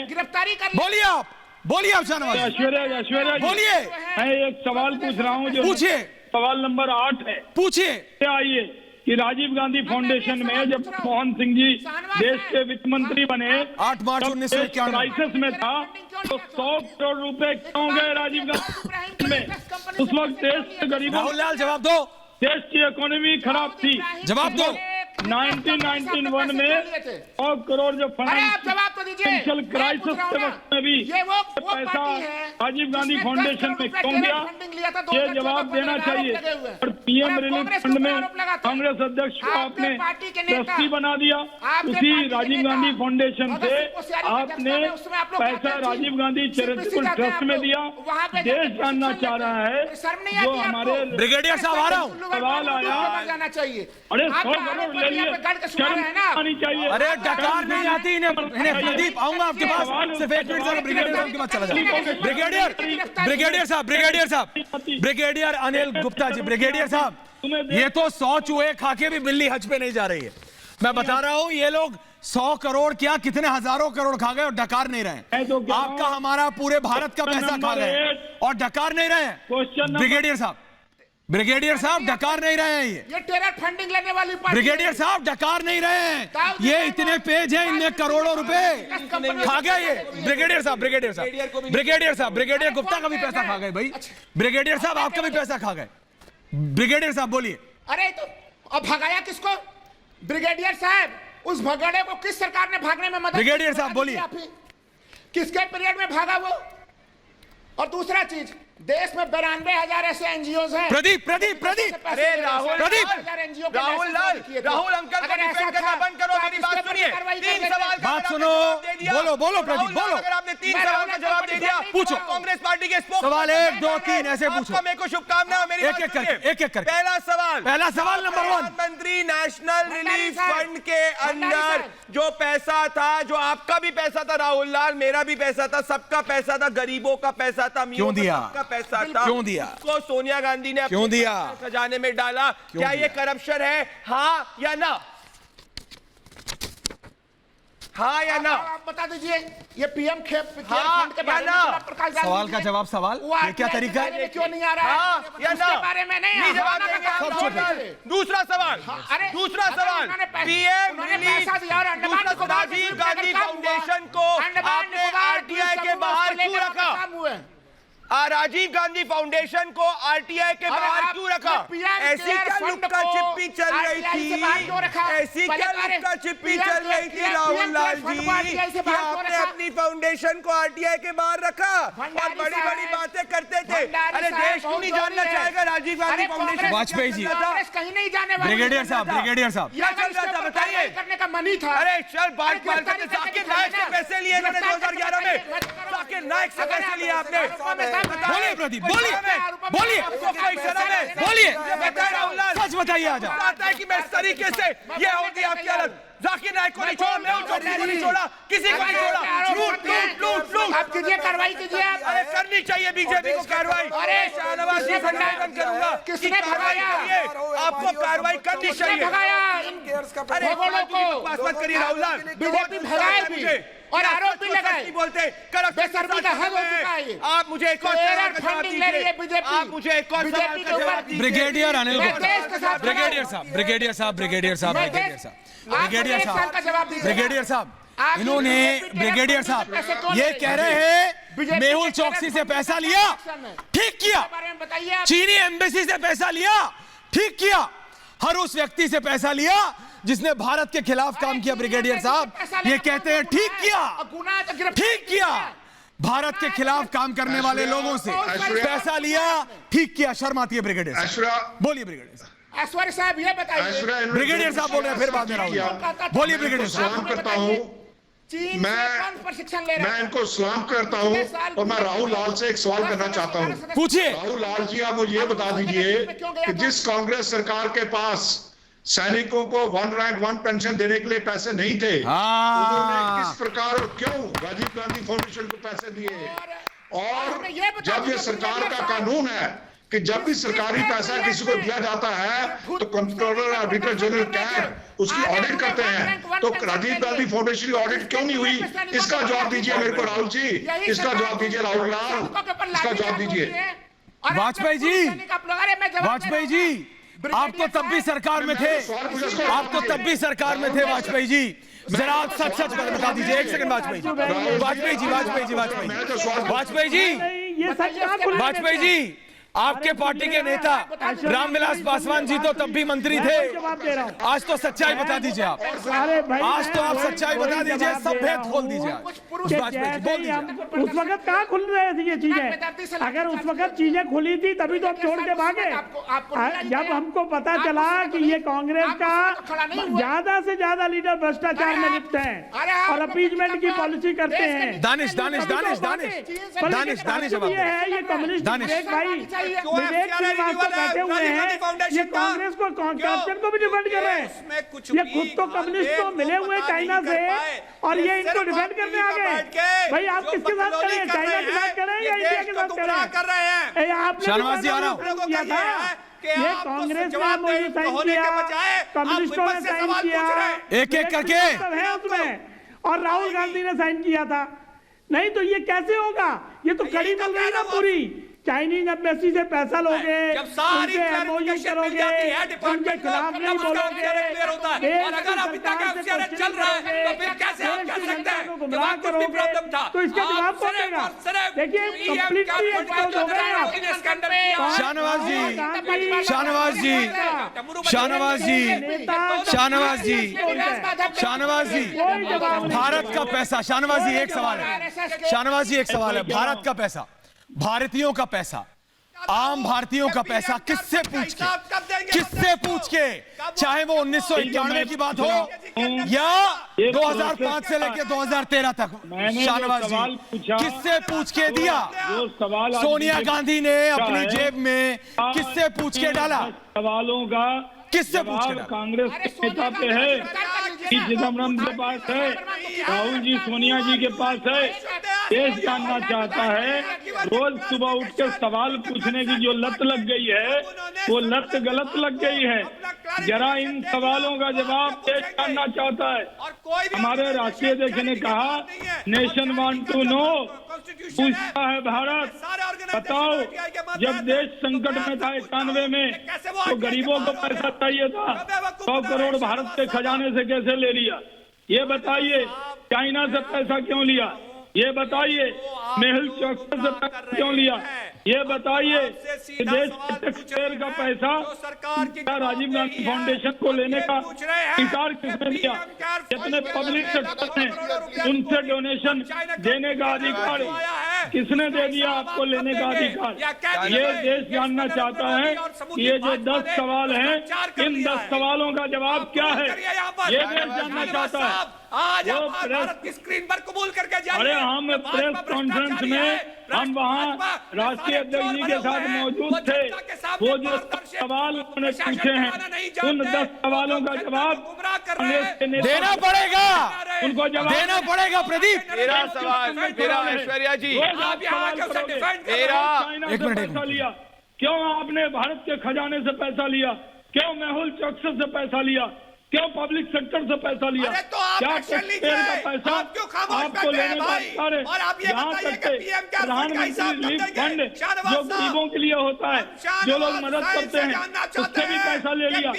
गिरफ्तारी कर, बोलिए आप शाहनवाज, ऐश्वर्या बोलिए, मैं एक सवाल पूछ रहा हूँ, जो पूछिए, सवाल नंबर 8 है, पूछिए। आइए कि राजीव गांधी फाउंडेशन में जब मनमोहन सिंह जी देश के वित्त मंत्री बने 8 मार्च 1991 क्राइसिस में था, तो 100 करोड़ रुपए क्यों गए राजीव गांधी में? उस वक्त देश के गरीबों, राहुल लाल जवाब दो, देश की इकोनॉमी खराब थी, जवाब दो। 1991 में 100 करोड़ जो फाइनेंशियल क्राइसिस के वक्त में भी पैसा राजीव गांधी फाउंडेशन में क्यों गया, ये जवाब देना चाहिए। और पीएम रिलीफ फंड में कांग्रेस अध्यक्ष को आपने ट्रस्टी बना दिया, उसी राजीव गांधी फाउंडेशन से आपने पैसा राजीव गांधी चैरिटेबल ट्रस्ट में दिया। देश जानना चाह रहा है, जो हमारे ब्रिगेडियर साहब आ रहा हूँ, सवाल आया, अरे 100 करोड़ ले लिए, शर्म आनी चाहिए। अरे डकार नहीं आती इन्हें, प्रदीप आऊंगा आपके पास, सिर्फ एक मिनट सर, ब्रिगेडियर साहब के पास चला जाओ। ब्रिगेडियर अनिल गुप्ता जी, ब्रिगेडियर साहब, ये तो 100 चूहे खाके भी बिल्ली हज पे नहीं जा रही है। मैं बता रहा हूं, ये लोग 100 करोड़ क्या कितने हजारों करोड़ खा गए और डकार नहीं रहे। आपका हमारा पूरे भारत का पैसा खा गए और डकार नहीं रहे। ब्रिगेडियर साहब डकार नहीं रहे हैं, ये टेरर फंडिंग लेने वाली पार्टी, ब्रिगेडियर साहब डकार नहीं रहे हैं, ये इतने पेज हैं, इनमें करोड़ों रुपए खा गए ये। ब्रिगेडियर साहब ब्रिगेडियर गुप्ता का भी पैसा खा गए भाई, ब्रिगेडियर साहब आपका भी पैसा खा गए। ब्रिगेडियर साहब बोलिए। अरे तो अब भगाया किसको? ब्रिगेडियर साहब, उस भगाड़े को किस सरकार ने भागने में मदद? ब्रिगेडियर साहब बोलिए, किसके पीरियड में भागा वो? और दूसरा चीज, देश में 92,000 ऐसे एनजीओ हैं। प्रदीप अरे राहुल लाल अंकल को डिफेंड करना बंद करो, मेरी बात सुनिए। 3 सवाल का बात सुनो, बोलो प्रदीप, बोलो। अगर आपने 3 सवाल का जवाब दे दिया, पूछो। कांग्रेस पार्टी के सवाल 1 2 3 ऐसे पूछो। मेरे को शुभकामनाएं, मेरी एक एक करके। पहला सवाल नंबर 1, प्रधानमंत्री नेशनल रिलीफ फंड के अंदर जो पैसा था, जो आपका भी पैसा था राहुल लाल, मेरा भी पैसा था, सबका पैसा था, गरीबों का पैसा था, क्यों दिया? पैसा था, क्यों दिया? उसको सोनिया गांधी ने क्यों दिया? खजाने में डाला। क्या ये करप्शन है, हाँ या ना? हाँ या ना? आप बता दीजिए। ये पीएम खेप हाँ के बारे में सवाल का जवाब, सवाल ये क्या तरीका है? क्यों नहीं आ रहा है? हाँ या ना? उसके बारे में नहीं जवाब देंगे। दूसरा सवाल, PM relief, Rajiv Gandhi foundation को आपने आरटीआई के बाहर क्यों रखा? राजीव गांधी फाउंडेशन को आरटीआई के बाहर क्यों रखा? ऐसी क्या लुक्का छिपी चल रही थी? ऐसी क्या लुक्का छिपी चल रही थी राहुल लाल जी कि आपने अपनी फाउंडेशन को आरटीआई के बाहर रखा और बड़ी बड़ी बातें करते थे? अरे देश क्यों नहीं जानना चाहेगा राजीव गांधी फाउंडेशन? वाजपेयी जी, कहीं नहीं जाने वाला। ब्रिगेडियर साहब क्या चल रहा था बताइए? करने का मन ही था। अरे चल बात करते, जाकिर नायक से पैसे लिए 2011 में, जाकिर नायक से पैसे लिए आपने। बोलिए प्रदीप, बोलिए सच बताइए। आज आता है कि मैं इस तरीके से ये होगी आपकी हालत। जाकिर नायक को नहीं छोड़ा, मैं उन चौधरी को नहीं छोड़ा, किसी को नहीं छोड़ा। लूट आप कीजिए, कार्रवाई कीजिए। अरे करनी चाहिए बीजेपी को कार्रवाई। अरे शाहनवाज जी खंडन करूंगा, किसने भगाया? आपको कार्रवाई करनी चाहिए। भगाया अरे मत करिए राहुल लाल, बीजेपी भगाए भी और आरोप भी लगाए बोलते करप्शन का हद हो चुका है ये। आप मुझे एक और सवाल का जवाब दीजिए। आप मुझे एक और सवाल का जवाब दीजिए। ब्रिगेडियर अनिल गुप्ता, ब्रिगेडियर साहब, ब्रिगेडियर साहब, ब्रिगेडियर साहब, ब्रिगेडियर साहब, ब्रिगेडियर साहब, ब्रिगेडियर साहब, इन्होंने ब्रिगेडियर साहब ये कह रहे हैं मेहुल चौकसी से पैसा लिया, ठीक किया। चीनी एम्बेसी से पैसा लिया, ठीक किया। हर उस व्यक्ति से पैसा लिया जिसने भारत के खिलाफ काम किया। ब्रिगेडियर साहब ये कहते हैं ठीक किया, ठीक किया। भारत के खिलाफ काम करने वाले लोगों से पैसा लिया, ठीक किया। शर्म आती है ब्रिगेडियर साहब, बोलिए ब्रिगेडियर साहब। ऐश्वर्य साहब ये बताइए। ब्रिगेडियर साहब बोल रहे हैं, फिर बाद में राहुल बोलिए। ब्रिगेडियर सलाम करता हूं, मैं इनको सलाम करता हूं और मैं राहुल लाल से एक सवाल करना चाहता हूं। पूछिए। राहुल लाल जी, आप मुझे ये बता दीजिए कि जिस कांग्रेस सरकार के पास सैनिकों को 1 रैंक 1 पेंशन देने के लिए पैसे नहीं थे, उन्होंने किस प्रकार और क्यों राजीव गांधी फाउंडेशन को पैसे दिए? और जब ये सरकार का कानून है कि जब भी सरकारी पैसा किसी को दिया जाता है तो कंट्रोलर ऑडिटर जनरल कैग उसकी ऑडिट करते हैं, तो राजीव गांधी फाउंडेशन की ऑडिट क्यों नहीं हुई? इसका जवाब दीजिए मेरे को राहुल जी, इसका जवाब दीजिए राहुल लाल, इसका जवाब दीजिए। वाजपेयी जी, वाजपेयी जी, आप तो तब भी सरकार में थे, आप तो तब भी सरकार में थे वाजपेयी जी। जरा आप सच सच बता दीजिए। एक सेकंड वाजपेयी जी, वाजपेयी जी, वाजपेयी जी, वाजपेयी जी, वाजपेयी जी, आपके पार्टी के नेता रामविलास पासवान जी तो तब भी मंत्री थे। आज तो सच्चाई बता दीजिए आप, आज तो आप सच्चाई बता दीजिए, सब भेद खोल दीजिए। उस वक्त कहाँ खुल रहे थे ये चीजें? अगर उस वक्त चीजें खुली थी तभी तो हम छोड़ के भागे। जब हमको पता चला कि ये कांग्रेस का ज्यादा से ज्यादा लीडर भ्रष्टाचार में लिप्त है और अपीजमेंट की पॉलिसी करते हैं। दानिश, दानिश, दानिश, दानिश, दानिश, दानिश, ये है ये कम्युनिस्ट भाई विवेक श्रीवास्तव बैठे हुए हैं, ये कांग्रेस को करप्शन को भी डिफेंड कर रहे हैं। ये खुद तो कम्युनिस्ट को मिले हुए चाइना से और ये इनको डिफेंड करने आ गए। भाई आप किसके साथ करें? चाइना के साथ करें या इंडिया के साथ करें? आपने किया था, ये कांग्रेस ने मुझे साइन किया, कम्युनिस्टों ने साइन किया, एक एक करके है उसमें, और राहुल गांधी ने साइन किया था। नहीं तो ये कैसे होगा? ये तो कड़ी मिल रही ना पूरी। चाइनीज एम्बेसी से पैसा लोगे, उनसे एमओयू करोगे, उनके खिलाफ नहीं बोलोगे, और अगर अभी तक एफसीआर चल रहा है तो फिर कैसे आप कह सकते हैं कि वहां कुछ भी प्रॉब्लम था? तो इसका जवाब कौन देगा? देखिए कंप्लीटली एक्सपोज हो गए आप। शाहनवाज जी, शाहनवाज जी, शाहनवाज जी, शाहनवाज जी, शाहनवाज जी, भारत का पैसा, शाहनवाज जी एक सवाल है, शाहनवाज जी एक सवाल है, भारत का पैसा, भारतीयों का पैसा, आम भारतीयों का पैसा किससे पूछ के, चाहे वो 1991 की बात हो या 2005 से लेकर 2013 तक, शाहनवाज जी किससे पूछ के दिया? सोनिया गांधी ने अपनी जेब में किससे पूछ के डाला? सवालों का किससे पूछ के डाला? कांग्रेस के नेता पे है कि चिदम्बरम के पास है, राहुल जी सोनिया जी के पास है। देश जानना चाहता है, रोज सुबह उठ के सवाल पूछने की जो लत लग गई है वो लत गलत लग गई है। जरा इन सवालों का जवाब देश जानना चाहता है। हमारे राष्ट्रीय अध्यक्ष ने कहा नेशन वांट टू नो, पूछता है भारत, बताओ जब देश संकट में था 91 में तो गरीबों को पैसा चाहिए था, 100 करोड़ भारत के खजाने से कैसे ले लिया? ये बताइए। चाइना से पैसा क्यों लिया? ये बताइए। मेहुल चौकसी से पैसा क्यों लिया? ये बताइए कि देश के टैक्सपेयर का पैसा क्या राजीव गांधी फाउंडेशन को लेने का अधिकार किसने दिया? जितने पब्लिक सेक्टर हैं उनसे डोनेशन देने का अधिकार किसने दे दिया आपको लेने का अधिकार? ये देश जानना चाहता है कि ये जो 10 सवाल हैं, इन 10 सवालों का जवाब क्या है? ये देश जानना चाहता है। आज आप भारत की स्क्रीन पर कबूल करके जाइए। अरे हम प्रेस कॉन्फ्रेंस में हम वहाँ राष्ट्रीय अध्यक्ष जी के साथ मौजूद थे। वो जो सवाल उन्होंने पूछे हैं उन 10 सवालों का जवाब देना पड़ेगा, उनको जवाब देना पड़ेगा। प्रदीप मेरा सवाल, मेरा ऐश्वर्या जी, आप यहाँ आके उसे डिफेंड चाइना से पैसा लिया, क्यों आपने भारत के खजाने से पैसा लिया? क्यों मेहुल चौकसी से पैसा लिया? क्यों पब्लिक सेक्टर से पैसा लिया? अरे तो आप क्या एक्शन टैक्सपेयर का लीजिए, पैसा आप क्यों खामोश आपको बैठे हैं लेने का भाई? अधिकार है? और आप ये यहाँ बताइए तक कि के पीएम केयर फंड का हिसाब प्रधानमंत्री कब रिलीफ देंगे? फंड शाहनवाज जो साहब, गरीबों के लिए होता है, जो लोग मदद करते हैं, उससे भी पैसा ले लिया।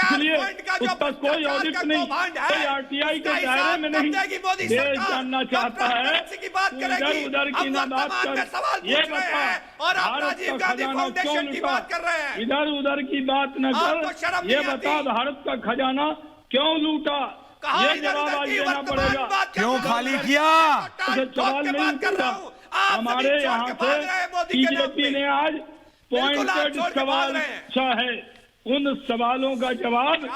इसलिए उसका कोई ऑडिट नहीं, कोई आरटीआई के दायरे में नहीं। देश जानना चाहता है, इधर उधर की ना बात कर, ये बता भारत का खजाना क्यों लूटा? इधर उधर की बात न कर, ये बता भारत का खजाना क्यों लूटा? ये जवाब आज देना पड़ेगा। क्यों खाली किया? सवाल नहीं पूछा। हमारे यहाँ से बीजेपी ने आज पॉइंटेड सवाल पूछा है, उन सवालों का जवाब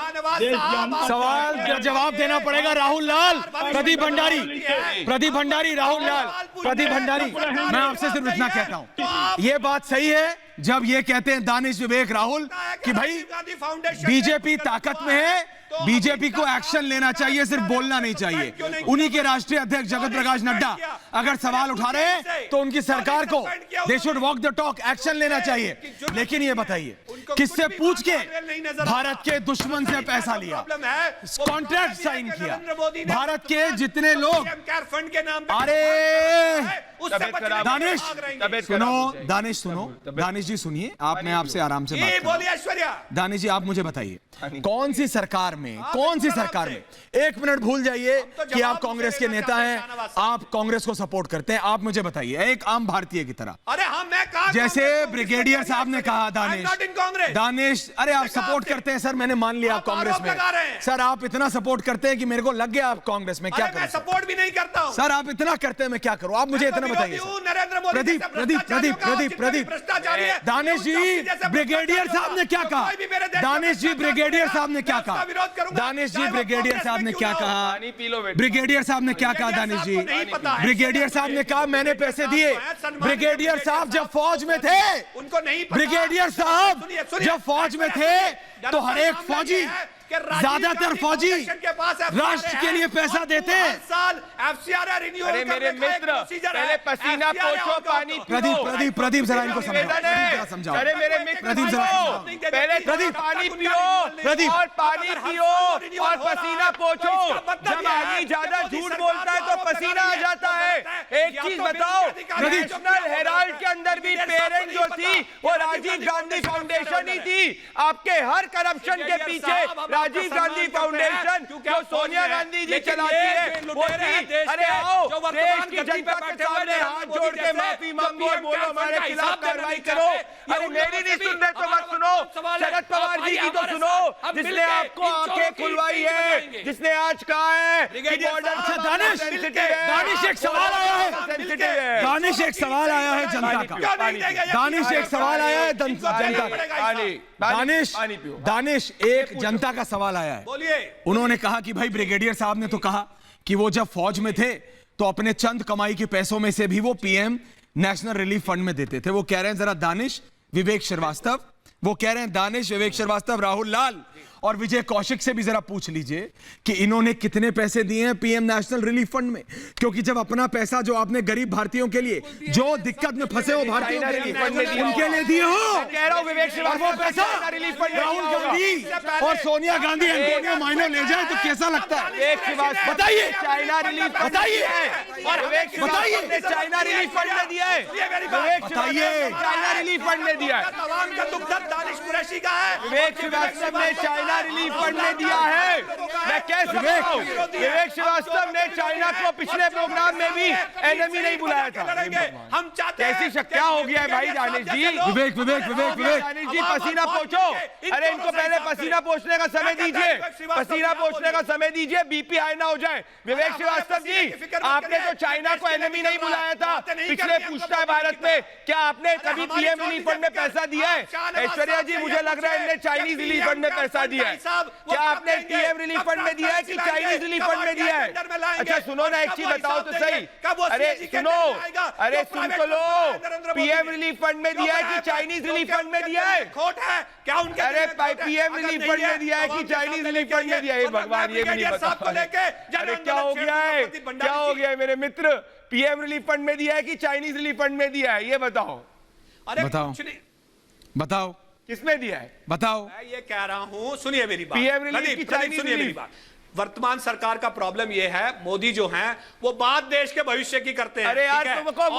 सवाल का जवाब देना पड़ेगा। राहुल लाल, प्रदीप भंडारी, राहुल लाल, प्रदीप भंडारी, मैं आपसे सिर्फ इतना कहता हूं, ये बात सही है जब ये कहते हैं दानिश, विवेक, राहुल कि भाई बीजेपी ताकत में है, बीजेपी को एक्शन लेना चाहिए, सिर्फ बोलना नहीं चाहिए। उन्हीं के राष्ट्रीय अध्यक्ष जगत प्रकाश नड्डा अगर सवाल उठा रहे हैं तो उनकी सरकार को they should walk the talk, action लेना चाहिए। लेकिन ये बताइए किससे पूछ के भारत के दुश्मन से पैसा लिया, कॉन्ट्रैक्ट साइन किया? भारत के जितने लोग, अरे दानिश सुनो, दानिश जी सुनिए, आप, मैं आपसे आराम से बात बोलिए ऐश्वर्या। दानिश जी, आप मुझे बताइए कौन सी सरकार में एक मिनट भूल जाइए कि आप कांग्रेस के नेता हैं, आप कांग्रेस को सपोर्ट करते हैं, आप मुझे बताइए एक आम भारतीय की तरह। अरे हम, मैं कहा जैसे ब्रिगेडियर साहब ने कहा, दानिश, अरे आप सपोर्ट करते हैं सर, मैंने मान लिया आप कांग्रेस में, सर आप इतना सपोर्ट करते हैं कि मेरे को लग गया आप कांग्रेस में, क्या करें? सपोर्ट भी नहीं करता हूं सर, आप इतना करते हैं, मैं क्या करूं? आप मुझे इतना बताइए। प्रदीप, दानिश जी, ब्रिगेडियर साहब ने क्या कहा? दानिश जी, ब्रिगेडियर साहब ने क्या कहा? दानिश जी, ब्रिगेडियर साहब ने क्या कहा? ब्रिगेडियर साहब ने क्या कहा? दानिश जी, ब्रिगेडियर साहब ने कहा मैंने पैसे दिए। ब्रिगेडियर साहब जब फौज में थे, ब्रिगेडियर साहब जब फौज में थे तो हर एक फौजी, ज्यादातर फौजी राष्ट्र के लिए पैसा देते हैं। अरे मेरे मित्र, पहले पसीना पोछो, पानी पियो। प्रदीप जरा इनको समझाओ। अरे मेरे मित्र, पहले पानी पियो और पानी पियो और पसीना पोछो। जब आदमी ज्यादा झूठ बोलता है तो पसीना आ जाता है। एक चीज बताओ, नेशनल हेराल्ड के अंदर भी पेरेंट जो थी वो राजीव गांधी फाउंडेशन ही थी। आपके हर करप्शन के पीछे राजीव गांधी फाउंडेशन जो सोनिया गांधी जी चलाती है वो थी। अरे आओ, देश की जनता के सामने हाथ जोड़ के माफी मांगो और बोलो हमारे खिलाफ कार्रवाई करो। अरे मेरी नहीं सुन रहे तो मत सुनो, शरद पवार जी की तो सुनो, जिसने आपको आंखें खुलवाई है, जिसने आज कहा है कि बॉर्डर से दानिश एक सवाल आया है, दानिश एक सवाल आया है जनता का, दानिश एक सवाल आया है जनता का, दानिश एक जनता का सवाल आया है। उन्होंने कहा कि भाई ब्रिगेडियर साहब ने तो कहा कि वो जब फौज में थे तो अपने चंद कमाई के पैसों में से भी वो पीएम नेशनल रिलीफ फंड में देते थे। वो कह रहे हैं जरा दानिश, विवेक श्रीवास्तव, वो कह रहे हैं दानिश, विवेक श्रीवास्तव, राहुल लाल और विजय कौशिक से भी जरा पूछ लीजिए कि इन्होंने कितने पैसे दिए हैं पीएम नेशनल रिलीफ फंड में। क्योंकि जब अपना पैसा जो आपने गरीब भारतीयों के लिए, जो दिक्कत में फंसे हो भारतीयों के लिए, उनके लिए दिए हो, और वो पैसा राहुल गांधी और सोनिया गांधी एंटोनियो माइनो ले जाए तो कैसा लगता है? बताइए, चाइना रिलीफ बताइए, बताइए, चाइना रिलीफ फंड में दिया है, बताइए, चाइना रिलीफ फंड में दिया है, विवेक श्रीवास्तव ने चाइना रिलीफ फंड में दिया है। मैं कैसे बताऊं, विवेक श्रीवास्तव ने चाइना को पिछले प्रोग्राम में भी एनिमी नहीं बुलाया था। हम चाहते हैं, कैसी शक्तियां हो गया है भाई दानिश जी। विवेक दानिश जी, पसीना पोछो। अरे इनको पहले पसीना पोछने का समय दीजिए, पसीना पोछने का समय दीजिए, बीपी हाई ना हो जाए। विवेक श्रीवास्तव जी, आपने तो चाइना को एनिमी नहीं बुलाया था, पिछले पूछता है भारत में, क्या आपने कभी पीएम रिलीफ फंड में पैसा दिया है? ऐश्वर्या जी, मुझे लग रहा है इन्हें चाइनीज रिलीफ फंड में पैसा दिया है। क्या आपने पीएम रिलीफ फंड में दिया है कि चाइनीज रिलीफ फंड में दिया है? अच्छा सुनो ना, एक चीज बताओ तो सही, अरे सुनो, अरे सुन तो लो, पीएम रिलीफ फंड में दिया है कि चाइनीज रिलीफ फंड में दिया है? खोट है क्या उनके? अरे पीएम रिलीफ फंड में दिया है कि चाइनीज रिलीफ फंड में दिया है? भगवान, ये भी नहीं पता। अरे क्या हो गया है, क्या हो गया है मेरे मित्र? पीएम रिलीफ फंड में दिया है कि चाइनीज रिलीफ फंड में दिया है? ये बताओ, बताओ किसमें दिया है? बताओ। मैं ये कह रहा हूं, सुनिए मेरी बात, पीएम रिलीफ की चाइनीज सुनिए मेरी रिलीफ। बात। वर्तमान सरकार का प्रॉब्लम ये है, मोदी जो हैं वो बात देश के भविष्य की करते हैं। अरे यार तुमको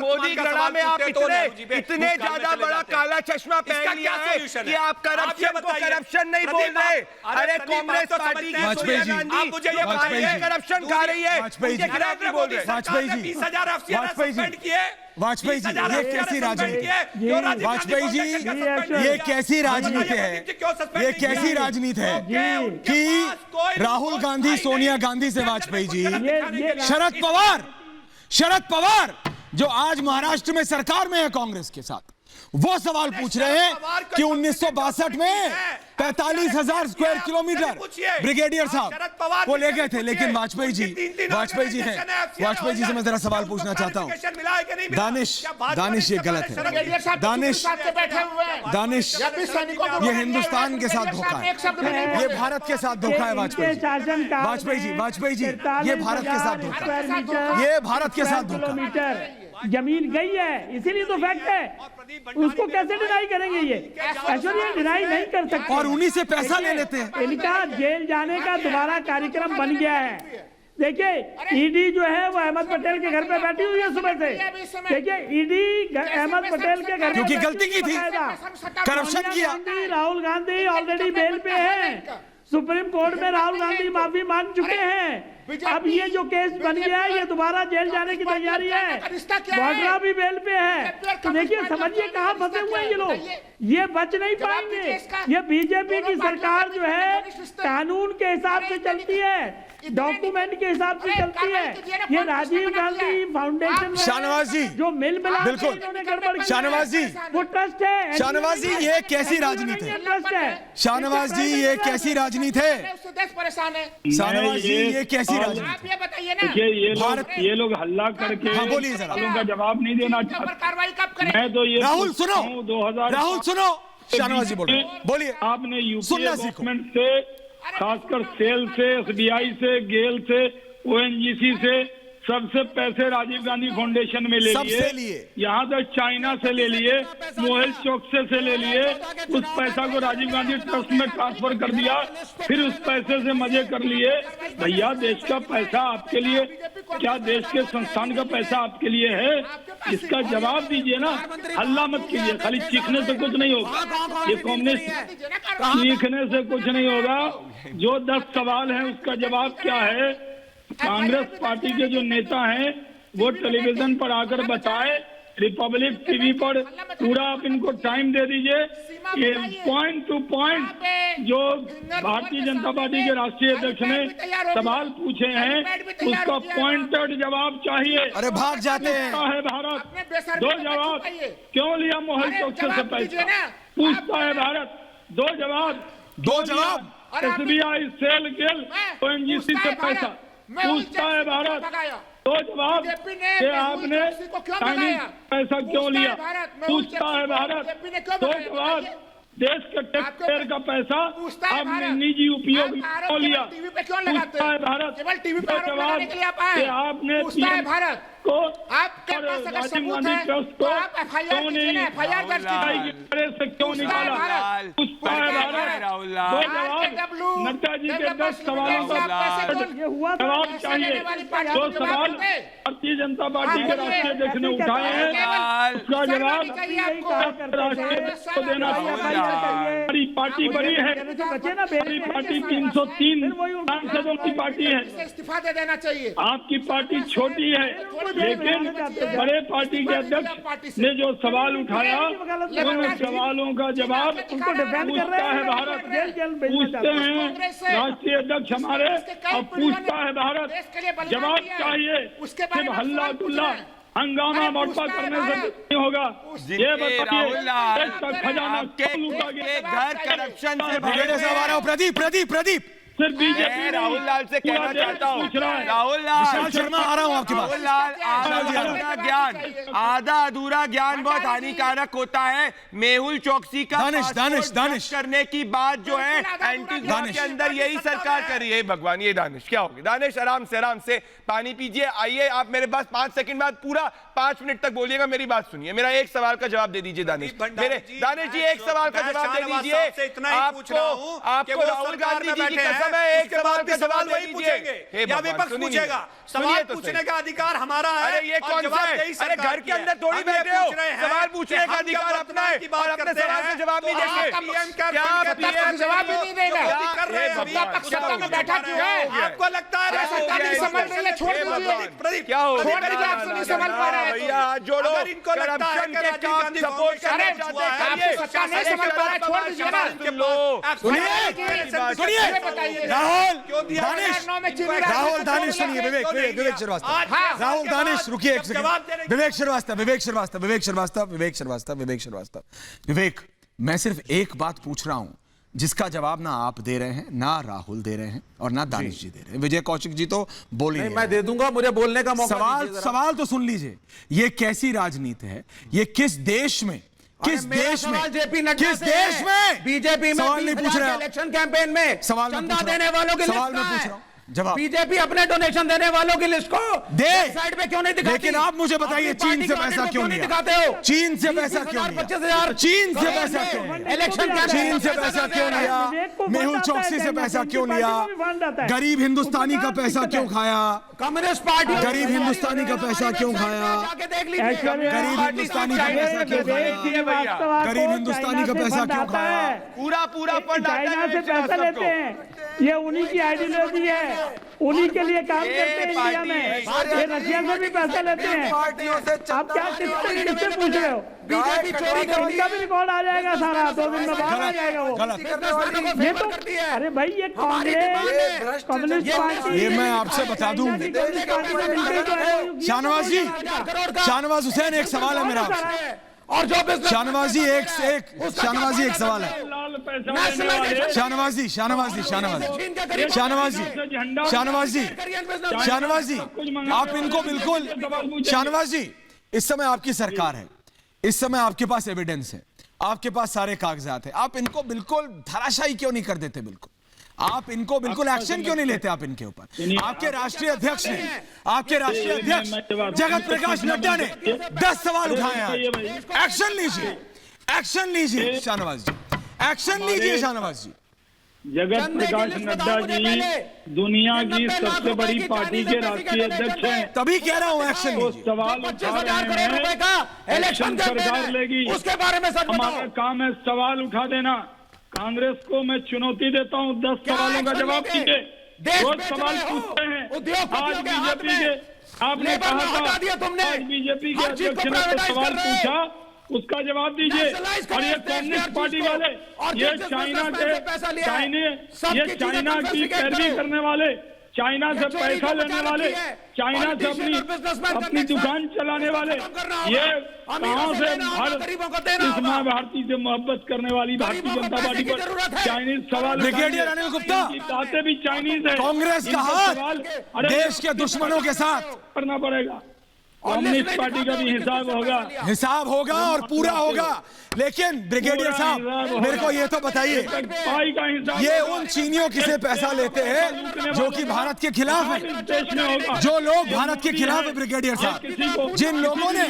मोदी गणा में आप इतने ज्यादा बड़ा काला चश्मा पहन लिया है कि आप करप्शन को करप्शन नहीं बोल रहे। अरे कांग्रेस पार्टी की सोनिया गांधी मुझे ये बताइए करप्शन खा रही है, उनके खिलाफ नहीं बोल रहे। वाजपेयी जी, वाजपेयी जी, ये कैसी राजनीति है? वाजपेयी जी, ये कैसी राजनीति है? ये कैसी राजनीति है कि राहुल गांधी सोनिया गांधी से वाजपेयी जी, शरद पवार जो आज महाराष्ट्र में सरकार में है कांग्रेस के साथ, वो सवाल पूछ रहे हैं कि 1962 में 45,000 स्क्वायर किलोमीटर ब्रिगेडियर साहब वो ले गए थे, लेकिन वाजपेयी जी हैं। वाजपेयी जी से मैं जरा सवाल पूछना चाहता हूं। दानिश ये गलत है। दानिश ये हिंदुस्तान के साथ धोखा है, ये भारत के साथ धोखा है। वाजपेयी जी ये भारत के साथ धोखा है, ये भारत के साथ धोखा है। जमीन गई है, इसीलिए तो फैक्ट है, उसको कैसे डिनाई करेंगे? ये एक्चुअली डिनाई नहीं कर सकते और उन्हीं से पैसा ले लेते हैं। इनका जेल जाने का दोबारा कार्यक्रम बन गया है। देखिए ईडी जो है वो अहमद पटेल के घर पे बैठी हुई है सुबह से। देखिए ईडी अहमद पटेल के घर, क्योंकि गलती की थी, करप्शन किया। राहुल गांधी ऑलरेडी बेल पे है, सुप्रीम कोर्ट में राहुल गांधी माफी मांग चुके हैं। अब ये जो केस बन गया है ये दोबारा जेल जाने की तैयारी है। वाड्रा भी बेल पे है। तो देखिए समझिए कहाँ फंसे हुए हैं ये लोग, ये बच नहीं पाएंगे। ये बीजेपी की सरकार जो है कानून के हिसाब से चलती है, डॉक्यूमेंट के हिसाब से चलती है। ये राजीव गांधी फाउंडेशन शाहनवाज जी जो मिल मिला बिल्कुल, शाहनवाज जी वो ट्रस्ट है। शाहनवाज जी ये कैसी राजनीति है? ट्रस्ट है शाहनवाज जी ये कैसी राजनीति है? शाहनवाज जी ये कैसी राजनीति? आप ये बताइए ना, ये लोग हल्ला करके बोलिए जरा, का जवाब नहीं देना चाहते। कार्रवाई कब करें? मैं तो ये राहुल सुनो, 2000 सुनो, शाहनवाज जी बोलिए। आपने यूपीए गवर्नमेंट से, खासकर सेल से, एसबीआई से, गेल से, ओएनजीसी से सबसे पैसे राजीव गांधी फाउंडेशन में ले लिए। यहाँ तक चाइना से ले लिए, मोहिल चौकसे से ले लिए, उस पैसा को राजीव गांधी ट्रस्ट में ट्रांसफर कर दिया, फिर उस पैसे से मजे कर लिए। भैया देश का पैसा आपके लिए, क्या देश के संस्थान का पैसा आपके लिए है? इसका जवाब दीजिए ना, हल्ला मत कीजिए। खाली चीखने से कुछ नहीं होगा, ये कम्युनिस्ट चीखने से कुछ नहीं होगा। जो 10 सवाल हैं उसका जवाब क्या है? कांग्रेस पार्टी के जो नेता हैं वो टेलीविजन पर आकर बताए, रिपब्लिक टीवी पर पूरा आप इनको टाइम दे दीजिए। ये पॉइंट टू पॉइंट जो भारतीय जनता पार्टी के राष्ट्रीय अध्यक्ष ने सवाल पूछे हैं उसका पॉइंटेड जवाब चाहिए। अरे भाग जाते हैं। है भारत, 2 जवाब। क्यों लिया मोहल चौकसे से पैसा? पूछता है भारत, 2 जवाब। एसबीआई, सेल, गेल, ओएनजीसी से पैसा पूछता है भारत। 2 जवाब कि आपने चाइनीज पैसा क्यों लिया? पूछता है भारत। 2 जवाब, देश के टैक्स पेयर का पैसा आपने निजी उपयोग में क्यों लिया? पूछता है भारत। 2 जवाब कि आपने भारत को राजीव गांधी ट्रस्ट को क्यों नहीं से क्यों निकाला? पूछता है भारत। 2 जवाब, नड्डा जी के 10 सवालों का जवाब चाहिए। 2 सवाल भारतीय जनता पार्टी के राष्ट्रीय अध्यक्ष ने उठाए हैं, उसका जवाब राष्ट्रीय अध्यक्ष को देना चाहिए। हमारी पार्टी बड़ी है, हमारी पार्टी 303 सांसदों की पार्टी है, इस्तीफा दे देना चाहिए। आपकी पार्टी छोटी है, लेकिन बड़े पार्टी के अध्यक्ष ने जो सवाल उठाया उन सवालों का जवाब पूछता है भारत। पूछते हैं राष्ट्रीय अध्यक्ष हमारे, और पूछता है भारत। जवाब चाहिए, सिर्फ हल्ला गुल्ला हंगामा मोटा करने से नहीं होगा। ये बताइए देश का खजाना क्यों लूटा गया? घर करप्शन से प्रदीप सिर्फ बीजेपी राहुल लाल से कहना चाहता हूँ, राहुल लाल शर्मा आ रहा हूँ आपके पास। राहुल लाल, आधा अधूरा ज्ञान बहुत हानिकारक होता है। मेहुल चौकसी का दानिश करने की बात जो है एंटी के अंदर यही सरकार कर रही है। भगवान ये दानिश क्या होगी? दानिश आराम से पानी पीजिए। आइए आप मेरे पास 5 सेकंड बाद पूरा 5 मिनट तक बोलिएगा, मेरी बात सुनिए। मेरा एक सवाल का जवाब दे दीजिए दानिश। दानिश जी एक सवाल का जवाब दे दीजिए। आपको राहुल गांधी जी की कसम है एक सवाल का जवाब वही पूछेंगे या विपक्ष पूछेगा? सवाल पूछने का अधिकार हमारा है। अरे ये कौन सा है? अरे घर के अंदर थोड़ी बैठे हो, सवाल पूछने का अधिकार अपना है और अपने सवाल का जवाब नहीं देंगे। क्या पीएम जवाब भी नहीं देगा? सत्ता में बैठा क्यों है? आपको लगता है सरकार नहीं समझ रही है? छोड़ दीजिए प्रदीप, क्या हो नहीं समझ पा रहा है भैया, जोड़ो। अगर इनको लगता है कि राजीव गांधी सपोर्ट करना चाहते हैं, सत्ता नहीं समझ पा रहा है, छोड़ दीजिए ना। सुनिए राहुल दानिश सुनिए, विवेक श्रीवास्तव, राहुल दानिश रुकिए एक सेकंड। विवेक श्रीवास्तव, मैं सिर्फ एक बात पूछ रहा हूं जिसका जवाब ना आप दे रहे हैं, ना राहुल दे रहे हैं और ना दानिश जी दे रहे हैं। विजय कौशिक जी तो बोल ही नहीं, मैं दे दूंगा, मुझे बोलने का मौका दीजिए। सवाल तो सुन लीजिए, ये कैसी राजनीति है? ये किस देश में, किस देश में, किस देश में बीजेपी में सवाल नहीं पूछ रहा, इलेक्शन कैंपेन में सवाल चंदा देने वालों की सवाल में पूछ रहा हूं जवाब। बीजेपी अपने डोनेशन देने वालों की लिस्ट को दे साइड पे क्यों नहीं दिखाती? लेकिन आप मुझे बताइए चीन से पैसा क्यों लिया? दिखाते हो चीन से पैसा क्यों लिया? 25,000 चीन से पैसा क्यों लिया? इलेक्शन चीन से पैसा क्यों लिया? मेहुल चौकसी से पैसा क्यों लिया? गरीब हिंदुस्तानी का पैसा क्यों खाया? कम्युनिस्ट पार्टी गरीब हिंदुस्तानी का पैसा क्यों खाया? गरीब हिंदुस्तानी का पैसा क्यों खाया? गरीब हिंदुस्तानी का पैसा क्यों खाया? पूरा फंड चाइना से पैसा लेते हैं, ये उन्हीं की आइडियोलॉजी है, उन्हीं के लिए काम करते हैं इंडिया में। ये रशिया से भी पैसा लेते हैं। आप क्या किससे पूछ रहे हो? बीजेपी चोरी कर उनका भी रिकॉर्ड आ जाएगा सारा, 2 दिन में बाहर आ जाएगा वो। ये तो अरे भाई ये कांग्रेस कम्युनिस्ट पार्टी, ये मैं आपसे बता दूं शाहनवाज हुसैन, एक सवाल है मेरा आपसे। और जो शाहनवाज जी एक सवाल है। शाहनवाज जी आप इनको बिल्कुल, शाहनवाज जी इस समय आपकी सरकार है, इस समय आपके पास एविडेंस है, आपके पास सारे कागजात है, आप इनको बिल्कुल धराशायी क्यों नहीं कर देते? बिल्कुल आप इनको बिल्कुल एक्शन क्यों नहीं लेते? आप इनके ऊपर, आपके राष्ट्रीय अध्यक्ष ने, आपके राष्ट्रीय अध्यक्ष जगत प्रकाश नड्डा ने 10 सवाल उठाए हैं। एक्शन लीजिए, एक्शन लीजिए शाहनवाज जी, एक्शन लीजिए शाहनवाज जी। जगत प्रकाश नड्डा जी दुनिया की सबसे बड़ी पार्टी के राष्ट्रीय अध्यक्ष हैं, तभी कह रहा हूँ एक्शन लीजिए। सवाल उठा रहे हैं, इलेक्शन सरकार लेगी, उसके बारे में हमारा काम है सवाल उठा देना। कांग्रेस को मैं चुनौती देता हूँ, 10 सवालों का जवाब दीजिए। रोज सवाल पूछते हैं, आज बीजेपी के आपने कहा था, आज बीजेपी के अध्यक्ष ने तो सवाल पूछा, उसका जवाब दीजिए। और ये कम्युनिस्ट पार्टी वाले, ये चाइना की पैरवी करने वाले, चाइना से पैसा लेने वाले, चाइना से अपनी दुकान चलाने वाले, ये कहां से इस माँ भारती से मोहब्बत करने वाली भारतीय जनता पार्टी पर चाइनीज सवाल, ब्रिगेडियर अनिल गुप्ता, बातें भी चाइनीज है। कांग्रेस का हाथ देश के दुश्मनों के साथ करना पड़ेगा। कम्युनिस्ट पार्टी का भी हिसाब होगा और पूरा होगा। लेकिन ब्रिगेडियर साहब मेरे को ये तो बताइए, ये उन चीनियों से पैसा लेते हैं जो कि भारत के खिलाफ है, जो लोग भारत के खिलाफ है ब्रिगेडियर साहब, जिन लोगों ने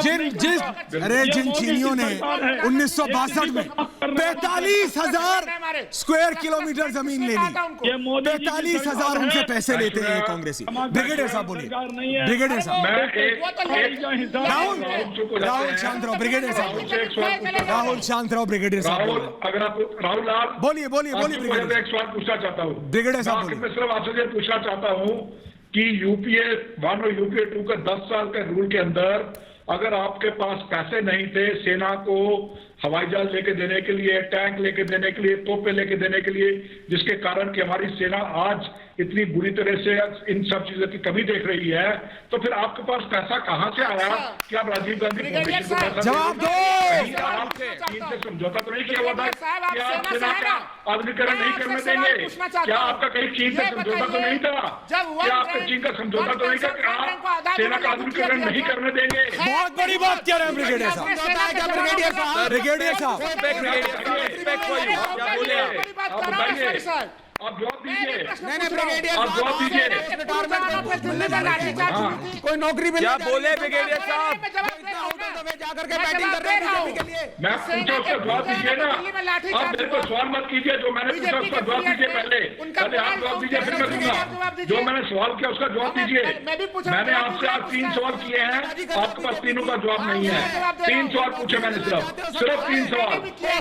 जिन चीनियों ने 1962 में 45,000 स्क्वायर किलोमीटर जमीन ले ली, 45,000 उनसे पैसे लेते हैं कांग्रेसी। ब्रिगेडियर साहब बोलिए, ब्रिगेडियर साहब। राहुल शांत रहो, ब्रिगेडियर साहब, राहुल शांत रहो, ब्रिगेडियर साहब। अगर आप राहुल लाल बोलिए ब्रिगेडियर, एक सवाल पूछना चाहता हूँ ब्रिगेडियर साहब। मैं सिर्फ आपसे ये पूछना चाहता हूँ कि यूपीए 1 और यूपीए 2 के 10 साल के रूल के अंदर अगर आपके पास पैसे नहीं थे सेना को हवाई जहाज लेके देने के लिए, टैंक लेके देने के लिए, तोपें लेके देने के लिए, जिसके कारण कि हमारी सेना आज इतनी बुरी तरह से इन सब चीजों की कमी देख रही है, तो फिर आपके पास पैसा कहां से आया कि आप राजीव गांधी फाउंडेशन को पैसा जवाब दो। चीन से समझौता तो नहीं किया हुआ था कि आप सेना का आधुनिकीकरण नहीं करने देंगे? क्या आपका कहीं चीन से समझौता तो नहीं था? क्या आपका चीन का समझौता तो नहीं था कि आप सेना का आधुनिकीकरण नहीं करने देंगे? बहुत बड़ी बात कह रहे हैं ब्रिगेडियर साहब। ब्रिगेडियर साहब आप जवाब दीजिए। आप जवाब दीजिए। कोई नौकरी क्या बोले ब्रिगेडियर साहब? जाकर के बैटिंग कर रहे हैं बीजेपी के लिए। मैं पूछा उसका जवाब दीजिए ना, आप मेरे को सवाल मत कीजिए, जो मैंने पूछा उसका जवाब दीजिए। पहले आप जवाब दीजिए, फिर मैं दूंगा। जो मैंने सवाल किया उसका जवाब दीजिए। मैंने आपसे आज 3 सवाल किए हैं, आपके पास तीनों का जवाब नहीं है। 3 सवाल पूछे मैंने, सिर्फ 3 सवाल।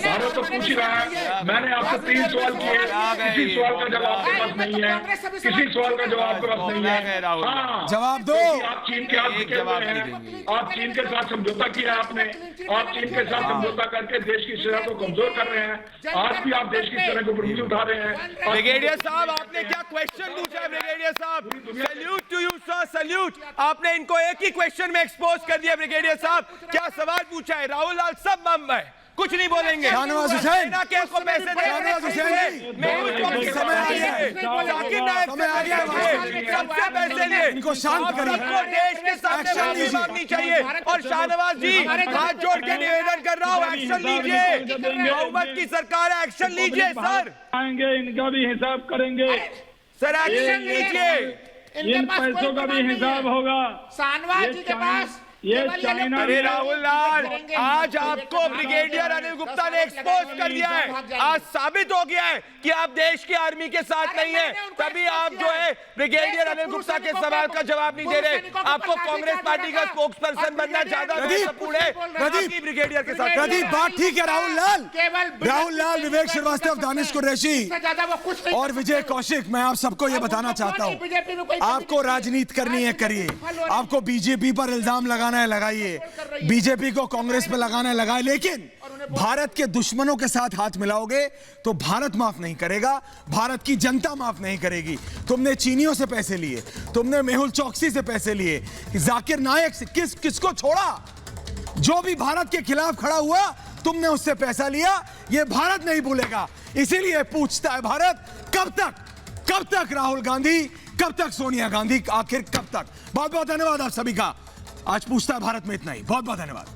भारत तो पूछ ही रहा है, मैंने आपसे 3 सवाल किए, किसी सवाल का जवाब आपके पास नहीं है, किसी सवाल का जवाब आपके पास नहीं है। हाँ, जवाब दो। आप चीन के हाथ टिके हुए हैं, आप चीन के साथ समझौता किया आपने, आप चीन के साथ समझौता करके देश की सेना को कमजोर कर रहे हैं। आज भी आप देश की सेना को ऊपर उठा रहे हैं। ब्रिगेडियर साहब, आपने क्या क्वेश्चन पूछा है? ब्रिगेडियर साहब, salute to you sir, salute. आपने इनको एक ही क्वेश्चन में एक्सपोज कर दिया। ब्रिगेडियर साहब, क्या सवाल पूछा है? राहुल लाल सब बम है, कुछ नहीं बोलेंगे। शाहनवाज हुसैन, को पैसे शाहनवाज हुसैन जी, समय आ गया, सबसे पैसे लिए इनको शांत करिए। देश के सामने माफी मांगनी चाहिए। और शाहनवाज जी, हाथ जोड़ के निवेदन कर रहा हूँ, एक्शन लीजिए। बहुमत की सरकार है, एक्शन लीजिए सर। आएंगे, इनका भी हिसाब करेंगे सर, एक्शन लीजिए। इन पैसों का भी हिसाब होगा। शाहनवाज जी के पास ये चाइना। अरे राहुल लाल, आज आपको ब्रिगेडियर अनिल गुप्ता ने एक्सपोज कर दिया है। आज साबित हो गया है कि आप देश की आर्मी के साथ नहीं है। तभी आप जो है ब्रिगेडियर अनिल गुप्ता के सवाल का जवाब नहीं दे रहे। आपको कांग्रेस पार्टी का स्पोक्स पर्सन बनना ज्यादा महत्वपूर्ण है ब्रिगेडियर के साथ। प्रदीप, बात ठीक है। राहुल लाल, विवेक श्रीवास्तव, दानिश कुरैशी और विजय कौशिक, मैं आप सबको ये बताना चाहता हूँ, आपको राजनीति करनी है करिए, आपको बीजेपी पर इल्जाम लगाना है लगाइए, बीजेपी को कांग्रेस पे लगाना है लगाए, लेकिन भारत के दुश्मनों के साथ हाथ मिलाओगे तो भारत माफ नहीं करेगा, भारत की जनता माफ नहीं करेगी। तुमने चीनियों से पैसे लिए, तुमने मेहुल चौकसी से पैसे लिए, जाकिर नायक से किसको छोड़ा? जो भी भारत के खिलाफ खड़ा हुआ तुमने उससे पैसा लिया। ये भारत नहीं भूलेगा, इसीलिए पूछता है भारत, कब तक राहुल गांधी, कब तक सोनिया गांधी, आखिर कब तक? बहुत बहुत धन्यवाद आप सभी का। आज पूछता है भारत में इतना ही। बहुत बहुत धन्यवाद।